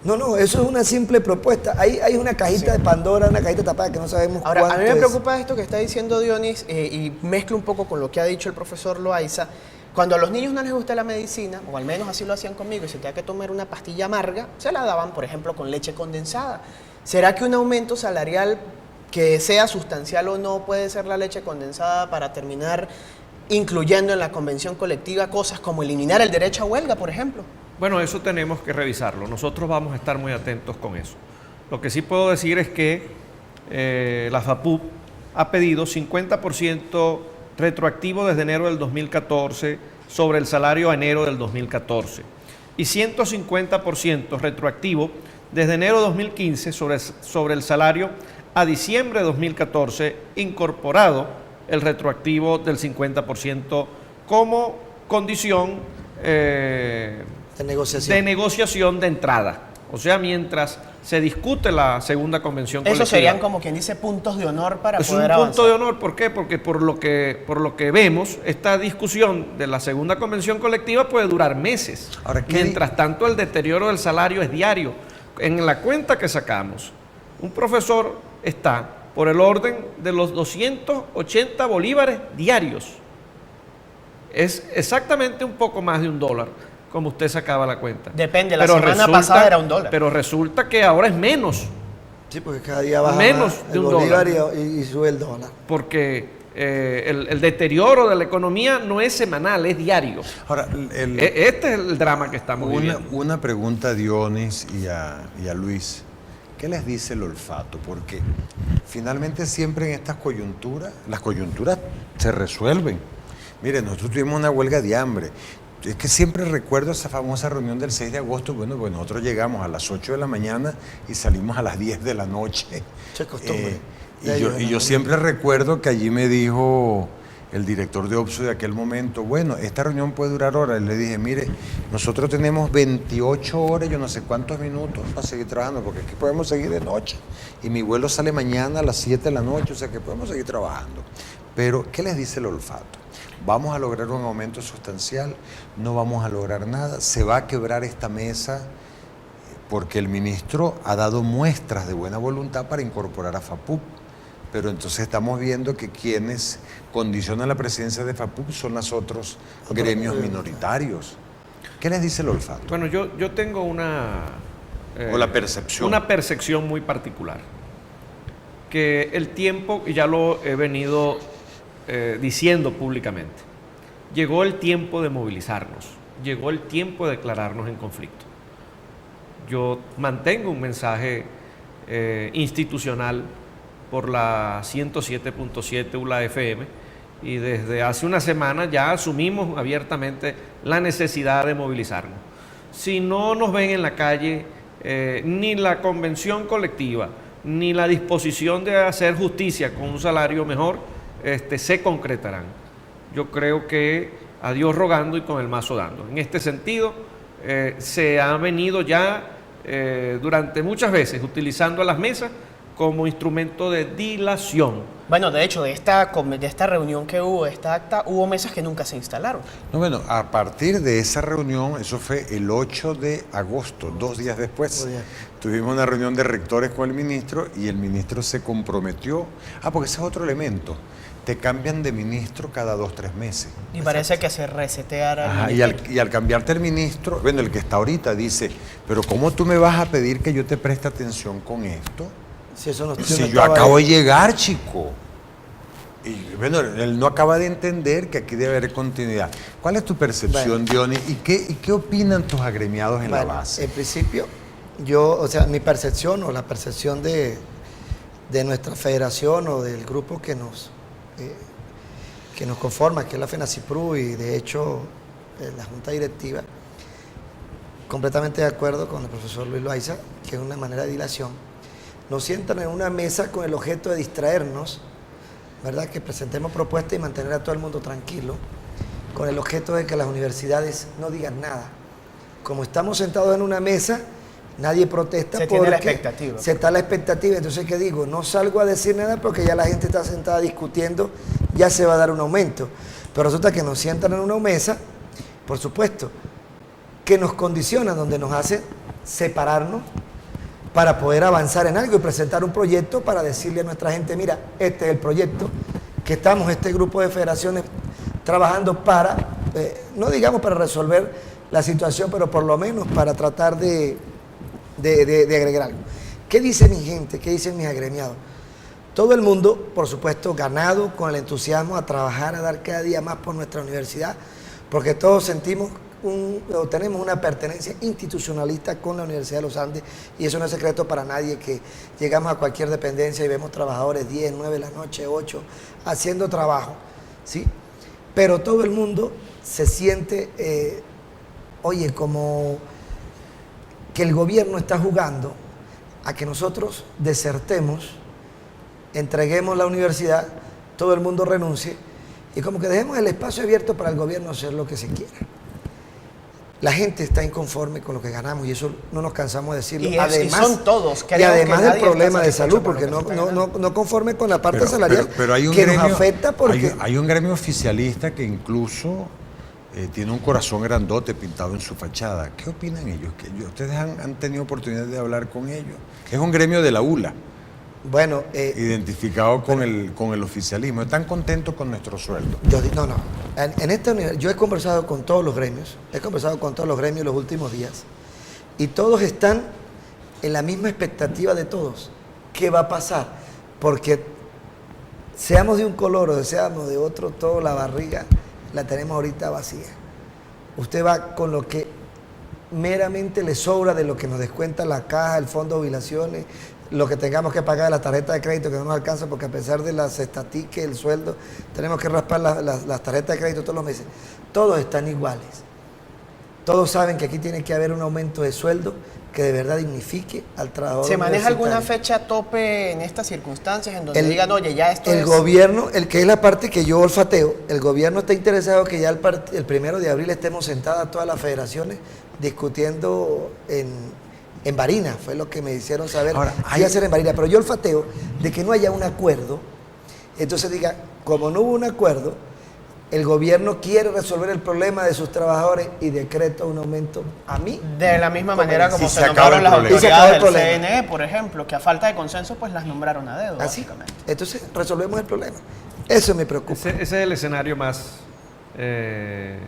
No, eso es una simple propuesta. Hay una cajita de Pandora, una cajita tapada que no sabemos Ahora, cuánto a mí me es. preocupa esto que está diciendo Dionis y mezclo un poco con lo que ha dicho el profesor Loaiza. Cuando a los niños no les gusta la medicina, o al menos así lo hacían conmigo, y se tenía que tomar una pastilla amarga, se la daban, por ejemplo, con leche condensada. ¿Será que un aumento salarial, que sea sustancial o no, puede ser la leche condensada para terminar incluyendo en la convención colectiva cosas como eliminar el derecho a huelga, por ejemplo? Bueno, eso tenemos que revisarlo. Nosotros vamos a estar muy atentos con eso. Lo que sí puedo decir es que la FAPUP ha pedido 50% retroactivo desde enero del 2014 sobre el salario a enero del 2014 y 150% retroactivo desde enero de 2015 sobre el salario a diciembre de 2014, incorporado el retroactivo del 50% como condición De negociación. de negociación de entrada. O sea, mientras se discute la segunda convención colectiva. Esos serían, como quien dice, puntos de honor para Es un poder avanzar. punto de honor, ¿por qué? Porque por lo que vemos, esta discusión de la segunda convención colectiva puede durar meses. Ahora, ¿qué Mientras tanto, el deterioro del salario es diario. En la cuenta que sacamos, un profesor está por el orden de los 280 bolívares diarios. Es exactamente un poco más de $1, como usted sacaba la cuenta. Depende, la semana pasada era $1. Pero resulta que ahora es menos, Sí, porque cada día baja Menos más de el $1. bolívar y sube el dólar. porque el deterioro de la economía no es semanal, es diario. Ahora, Este es el drama que estamos viviendo. una pregunta a Dionis y a Luis. ¿Qué les dice el olfato? Porque finalmente siempre en estas coyunturas, las coyunturas se resuelven. Miren, nosotros tuvimos una huelga de hambre. Es que siempre recuerdo esa famosa reunión del 6 de agosto. Bueno, pues nosotros llegamos a las 8 de la mañana y salimos a las 10 de la noche. Se costumbre. Y yo siempre recuerdo que allí me dijo el director de OPSO de aquel momento, bueno, esta reunión puede durar horas. Le dije, mire, nosotros tenemos 28 horas, yo no sé cuántos minutos para seguir trabajando, porque es que podemos seguir de noche. Y mi vuelo sale mañana a las 7 de la noche, o sea que podemos seguir trabajando. Pero, ¿qué les dice el olfato? ¿Vamos a lograr un aumento sustancial? ¿No vamos a lograr nada? ¿Se va a quebrar esta mesa? Porque el ministro ha dado muestras de buena voluntad para incorporar a FAPUP. Pero entonces estamos viendo que quienes condicionan la presidencia de FAPUP son los otros gremios minoritarios. ¿Qué les dice el olfato? Bueno, yo tengo O la percepción. una percepción muy particular. Que el tiempo, y ya lo he venido diciendo públicamente, llegó el tiempo de movilizarnos, llegó el tiempo de declararnos en conflicto. Yo mantengo un mensaje institucional por la 107.7 ULA FM y desde hace una semana ya asumimos abiertamente la necesidad de movilizarnos. Si no nos ven en la calle, ni la convención colectiva, ni la disposición de hacer justicia con un salario mejor, se concretarán. Yo creo que a Dios rogando y con el mazo dando. En este sentido, se ha venido ya durante muchas veces utilizando a las mesas como instrumento de dilación. Bueno, de hecho, de esta reunión que hubo, de esta acta, hubo mesas que nunca se instalaron. No, bueno, a partir de esa reunión, eso fue el 8 de agosto, 2 días después, tuvimos una reunión de rectores con el ministro y el ministro se comprometió. Porque ese es otro elemento. Te cambian de ministro cada 2-3 meses. Y parece que se reseteara. Ajá, y al cambiarte el ministro, bueno, el que está ahorita dice, pero ¿cómo tú me vas a pedir que yo te preste atención con esto? Si eso no, Si yo acabo de llegar, chico. Y bueno, él no acaba de entender que aquí debe haber continuidad. ¿Cuál es tu percepción, Dionis? ¿Y qué opinan tus agremiados en la base? En principio, mi percepción o la percepción de nuestra federación o del grupo que nos conforma, que es la FENACIPRU y de hecho la Junta Directiva, completamente de acuerdo con el profesor Luis Loaiza, que es una manera de dilación. Nos sientan en una mesa con el objeto de distraernos, ¿verdad? Que presentemos propuestas y mantener a todo el mundo tranquilo, con el objeto de que las universidades no digan nada. Como estamos sentados en una mesa, nadie protesta se porque tiene la expectativa. se está la expectativa. Entonces, ¿qué digo? No salgo a decir nada porque ya la gente está sentada discutiendo, ya se va a dar un aumento. Pero resulta que nos sientan en una mesa, por supuesto, que nos condicionan, donde nos hace separarnos para poder avanzar en algo y presentar un proyecto para decirle a nuestra gente, mira, este es el proyecto que estamos, este grupo de federaciones, trabajando para, no digamos para resolver la situación, pero por lo menos para tratar de agregar algo. ¿Qué dice mi gente? ¿Qué dicen mis agremiados? Todo el mundo, por supuesto, ganado con el entusiasmo a trabajar, a dar cada día más por nuestra universidad, porque todos sentimos tenemos una pertenencia institucionalista con la Universidad de los Andes, y eso no es secreto para nadie, que llegamos a cualquier dependencia y vemos trabajadores 10, 9 de la noche, 8, haciendo trabajo, ¿sí? Pero todo el mundo se siente, como que el gobierno está jugando a que nosotros desertemos, entreguemos la universidad, todo el mundo renuncie y como que dejemos el espacio abierto para el gobierno hacer lo que se quiera. La gente está inconforme con lo que ganamos y eso no nos cansamos de decirlo. Y son todos. Y además del problema de salud, porque no conforme con la parte salarial pero hay un que gremio, nos afecta porque... Hay un gremio oficialista que incluso tiene un corazón grandote pintado en su fachada. ¿Qué opinan ellos? ¿Ustedes han tenido oportunidad de hablar con ellos? Es un gremio de la ULA. Bueno, identificado con el oficialismo. ¿Están contentos con nuestro sueldo? No. En esta universidad, yo he conversado con todos los gremios, los últimos días, y todos están en la misma expectativa de todos. ¿Qué va a pasar? Porque seamos de un color o seamos de otro, toda la barriga la tenemos ahorita vacía. Usted va con lo que meramente le sobra de lo que nos descuenta la caja, el fondo de jubilaciones, lo que tengamos que pagar de la tarjeta de crédito que no nos alcanza porque a pesar de las estatiques, el sueldo, tenemos que raspar las tarjetas de crédito todos los meses. Todos están iguales. Todos saben que aquí tiene que haber un aumento de sueldo que de verdad dignifique al trabajador. ¿Se maneja alguna fecha tope en estas circunstancias en donde digan, oye, ya esto el gobierno, que es la parte que yo olfateo, el gobierno está interesado que ya el 1 de abril estemos sentadas todas las federaciones discutiendo en Barinas, fue lo que me hicieron saber. Ahora, hay hacer en Barinas, pero yo olfateo de que no haya un acuerdo. Entonces diga, como no hubo un acuerdo, el gobierno quiere resolver el problema de sus trabajadores y decreta un aumento a mí. De la misma manera como se acaba nombraron las el problema. autoridades del CNE, por ejemplo, que a falta de consenso pues las nombraron a dedo, Así. básicamente. Entonces resolvemos el problema. Eso me preocupa. Ese es el escenario más el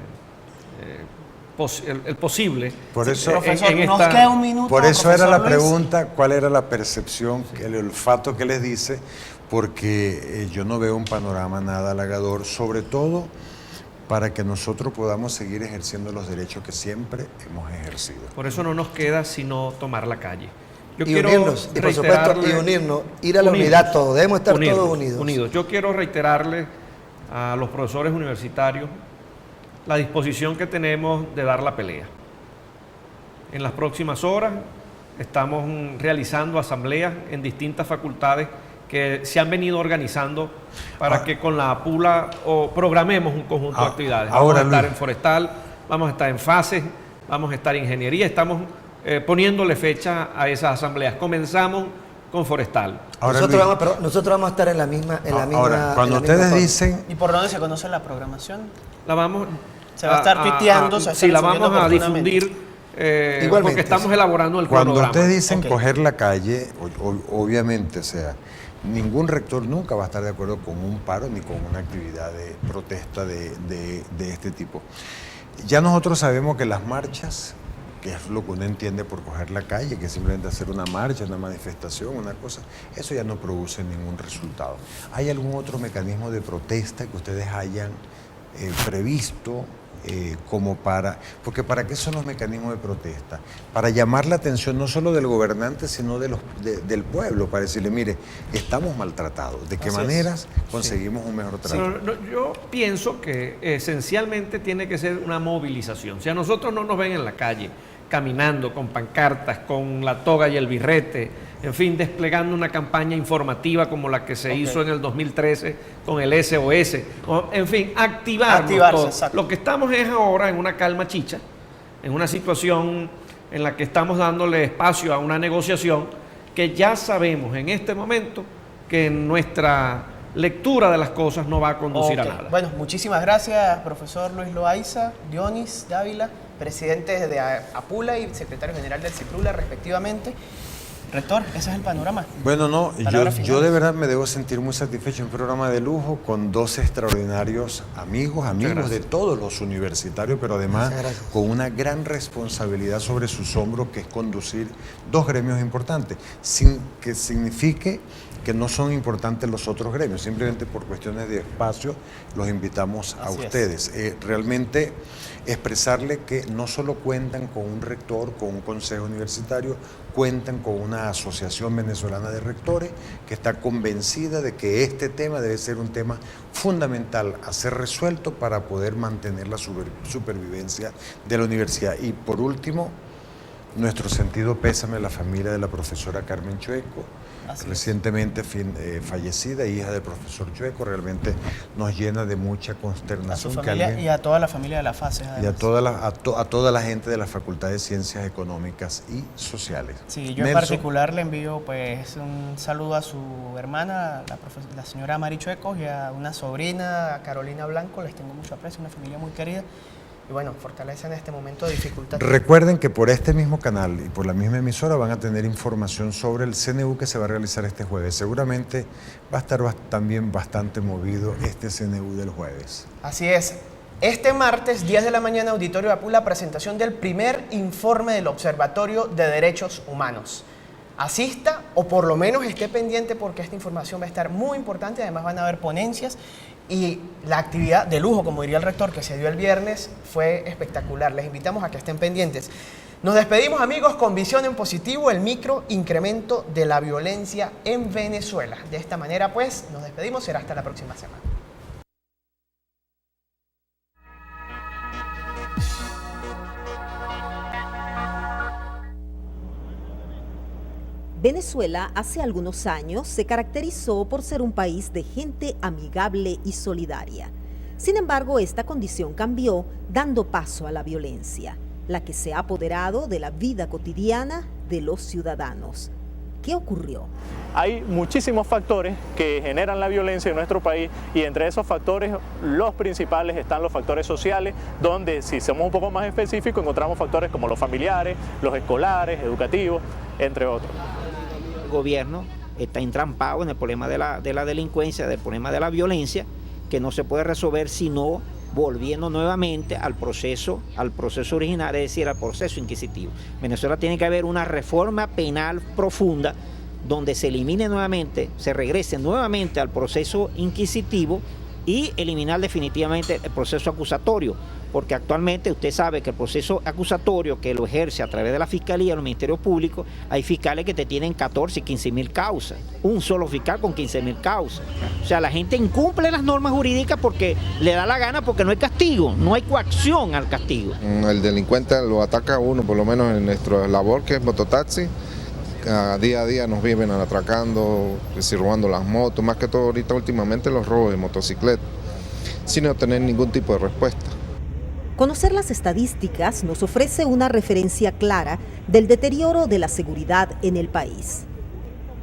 posible. Por eso, Profesor, nos queda un minuto. por eso era la Luis. pregunta, ¿cuál era la percepción, el olfato que les dice? Porque yo no veo un panorama nada halagador, sobre todo para que nosotros podamos seguir ejerciendo los derechos que siempre hemos ejercido. Por eso no nos queda sino tomar la calle. Yo Y quiero unirnos, y por supuesto, y unirnos, ir a la unidad todos, debemos estar todos unidos. Yo quiero reiterarle a los profesores universitarios la disposición que tenemos de dar la pelea. En las próximas horas estamos realizando asambleas en distintas facultades que se han venido organizando para que con la PULA programemos un conjunto de actividades. Vamos a estar en forestal, vamos a estar en fases, vamos a estar en ingeniería, estamos poniéndole fecha a esas asambleas. Comenzamos con forestal. Nosotros vamos a estar en la misma. Ahora, cuando ustedes dicen... ¿Y por dónde se conoce la programación? La vamos... Se va a estar tuiteando, sí, la vamos a difundir porque estamos elaborando el cronograma. Cuando ustedes dicen coger la calle, obviamente, o sea, ningún rector nunca va a estar de acuerdo con un paro ni con una actividad de protesta de este tipo. Ya nosotros sabemos que las marchas, que es lo que uno entiende por coger la calle, que es simplemente hacer una marcha, una manifestación, una cosa, eso ya no produce ningún resultado. ¿Hay algún otro mecanismo de protesta que ustedes hayan previsto? Porque ¿para qué son los mecanismos de protesta? Para llamar la atención no solo del gobernante, sino del pueblo, para decirle, mire, estamos maltratados. ¿De qué maneras conseguimos un mejor trato? Yo pienso que esencialmente tiene que ser una movilización. Si a nosotros no nos ven en la calle, caminando con pancartas, con la toga y el birrete, en fin, desplegando una campaña informativa como la que se hizo en el 2013 con el SOS, en fin, activarse. Lo que estamos es ahora en una calma chicha, en una situación en la que estamos dándole espacio a una negociación que ya sabemos en este momento que nuestra lectura de las cosas no va a conducir a nada. Bueno, muchísimas gracias, profesor Luis Loaiza, Dionis Dávila, presidente de APULA y secretario general del CIPRULA, respectivamente. Rector, ese es el panorama. Bueno, no, yo de verdad me debo sentir muy satisfecho. Un programa de lujo con dos extraordinarios amigos de todos los universitarios, pero además con una gran responsabilidad sobre sus hombros, que es conducir dos gremios importantes, sin que signifique que no son importantes los otros gremios, simplemente por cuestiones de espacio los invitamos a ustedes. Realmente expresarle que no solo cuentan con un rector, con un consejo universitario, cuentan con una asociación venezolana de rectores que está convencida de que este tema debe ser un tema fundamental a ser resuelto para poder mantener la supervivencia de la universidad. Y por último, Nuestro sentido pésame a la familia de la profesora Carmen Chueco, recientemente fallecida, hija del profesor Chueco. Realmente nos llena de mucha consternación. A su familia y a toda la familia de la FACES. Y a toda la gente de la Facultad de Ciencias Económicas y Sociales. Sí, yo en particular le envío pues un saludo a su hermana, la señora Mari Chueco, y a una sobrina, a Carolina Blanco. Les tengo mucho aprecio, una familia muy querida. Y bueno, fortaleza en este momento de dificultad. Recuerden que por este mismo canal y por la misma emisora van a tener información sobre el CNU que se va a realizar este jueves. Seguramente va a estar también bastante movido este CNU del jueves. Así es. Este martes, 10 de la mañana, Auditorio Apula, presentación del primer informe del Observatorio de Derechos Humanos. Asista o por lo menos esté pendiente porque esta información va a estar muy importante. Además van a haber ponencias y la actividad de lujo, como diría el rector, que se dio el viernes fue espectacular. Les invitamos a que estén pendientes. Nos despedimos, amigos, con visión en positivo, el micro incremento de la violencia en Venezuela. De esta manera, pues, nos despedimos. Será hasta la próxima semana. Venezuela hace algunos años se caracterizó por ser un país de gente amigable y solidaria. Sin embargo, esta condición cambió dando paso a la violencia, la que se ha apoderado de la vida cotidiana de los ciudadanos. ¿Qué ocurrió? Hay muchísimos factores que generan la violencia en nuestro país y entre esos factores los principales están los factores sociales, donde si somos un poco más específicos encontramos factores como los familiares, los escolares, educativos, entre otros. El gobierno está entrampado en el problema de la delincuencia, del problema de la violencia, que no se puede resolver sino volviendo nuevamente al proceso original, es decir, al proceso inquisitivo. Venezuela tiene que haber una reforma penal profunda donde se elimine nuevamente, se regrese nuevamente al proceso inquisitivo y eliminar definitivamente el proceso acusatorio, porque actualmente usted sabe que el proceso acusatorio que lo ejerce a través de la Fiscalía, los Ministerios Públicos, hay fiscales que te tienen 14 y 15.000 causas, un solo fiscal con 15.000 causas. O sea, la gente incumple las normas jurídicas porque le da la gana, porque no hay castigo, no hay coacción al castigo. El delincuente lo ataca a uno, por lo menos en nuestra labor que es mototaxi. Día a día nos viven atracando, robando las motos, más que todo ahorita últimamente los robos de motocicletas, sin obtener ningún tipo de respuesta. Conocer las estadísticas nos ofrece una referencia clara del deterioro de la seguridad en el país.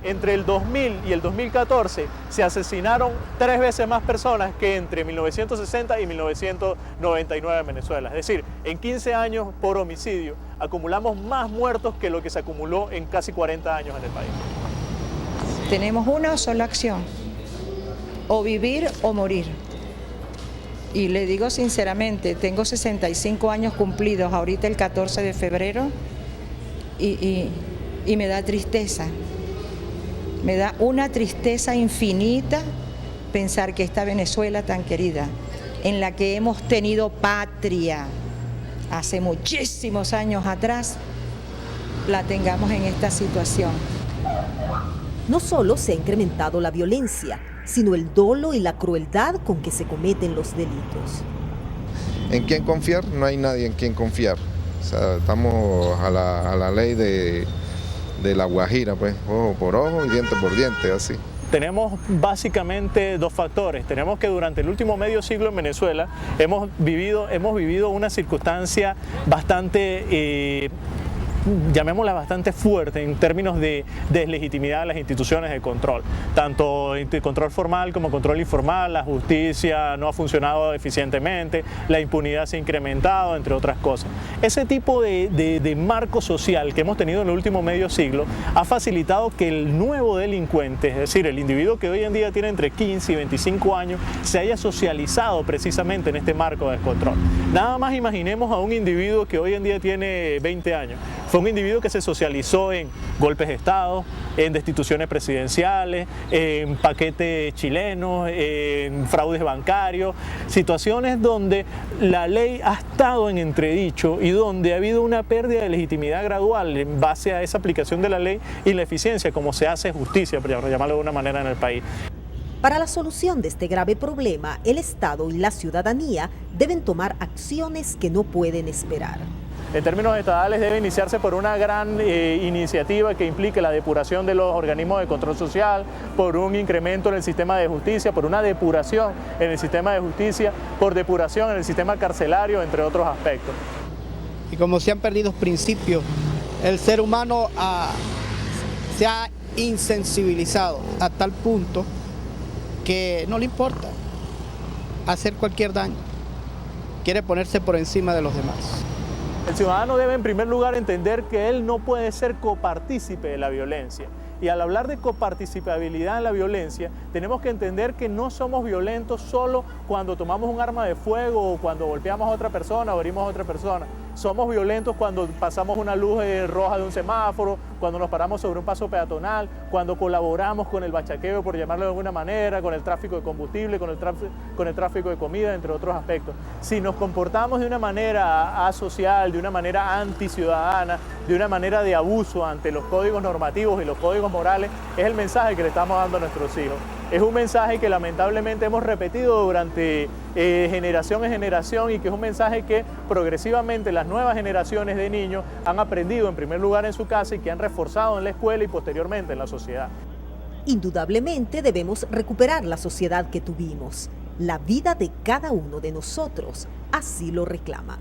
Entre el 2000 y el 2014 se asesinaron 3 veces más personas que entre 1960 y 1999 en Venezuela. Es decir, en 15 años por homicidio acumulamos más muertos que lo que se acumuló en casi 40 años en el país. Tenemos una sola acción, o vivir o morir. Y le digo sinceramente, tengo 65 años cumplidos ahorita el 14 de febrero y me da tristeza. Me da una tristeza infinita pensar que esta Venezuela tan querida, en la que hemos tenido patria hace muchísimos años atrás, la tengamos en esta situación. No solo se ha incrementado la violencia, sino el dolo y la crueldad con que se cometen los delitos. ¿En quién confiar? No hay nadie en quien confiar. O sea, estamos a la ley de la Guajira, pues, ojo por ojo y diente por diente, así. Tenemos básicamente 2 factores. Tenemos que durante el último medio siglo en Venezuela hemos vivido una circunstancia bastante llamémosla bastante fuerte en términos de deslegitimidad de las instituciones de control, tanto control formal como control informal. La justicia no ha funcionado eficientemente, la impunidad se ha incrementado, entre otras cosas. Ese tipo de marco social que hemos tenido en el último medio siglo ha facilitado que el nuevo delincuente, es decir, el individuo que hoy en día tiene entre 15 y 25 años, se haya socializado precisamente en este marco de descontrol. Nada más imaginemos a un individuo que hoy en día tiene 20 años. Fue un individuo que se socializó en golpes de Estado, en destituciones presidenciales, en paquetes chilenos, en fraudes bancarios, situaciones donde la ley ha estado en entredicho y donde ha habido una pérdida de legitimidad gradual en base a esa aplicación de la ley y la eficiencia como se hace justicia, por llamarlo de alguna manera, en el país. Para la solución de este grave problema, el Estado y la ciudadanía deben tomar acciones que no pueden esperar. En términos estadales debe iniciarse por una gran iniciativa que implique la depuración de los organismos de control social, por un incremento en el sistema de justicia, por una depuración en el sistema de justicia, por depuración en el sistema carcelario, entre otros aspectos. Y como se han perdido principios, el ser humano se ha insensibilizado a tal punto que no le importa hacer cualquier daño, quiere ponerse por encima de los demás. El ciudadano debe en primer lugar entender que él no puede ser copartícipe de la violencia. Y al hablar de coparticipabilidad en la violencia, tenemos que entender que no somos violentos solo cuando tomamos un arma de fuego o cuando golpeamos a otra persona o herimos a otra persona. Somos violentos cuando pasamos una luz roja de un semáforo, cuando nos paramos sobre un paso peatonal, cuando colaboramos con el bachaqueo, por llamarlo de alguna manera, con el tráfico de combustible, con el tráfico de comida, entre otros aspectos. Si nos comportamos de una manera asocial, de una manera anticiudadana, de una manera de abuso ante los códigos normativos y los códigos morales, es el mensaje que le estamos dando a nuestros hijos. Es un mensaje que lamentablemente hemos repetido durante generación en generación y que es un mensaje que progresivamente las nuevas generaciones de niños han aprendido en primer lugar en su casa y que han reforzado en la escuela y posteriormente en la sociedad. Indudablemente debemos recuperar la sociedad que tuvimos. La vida de cada uno de nosotros así lo reclama.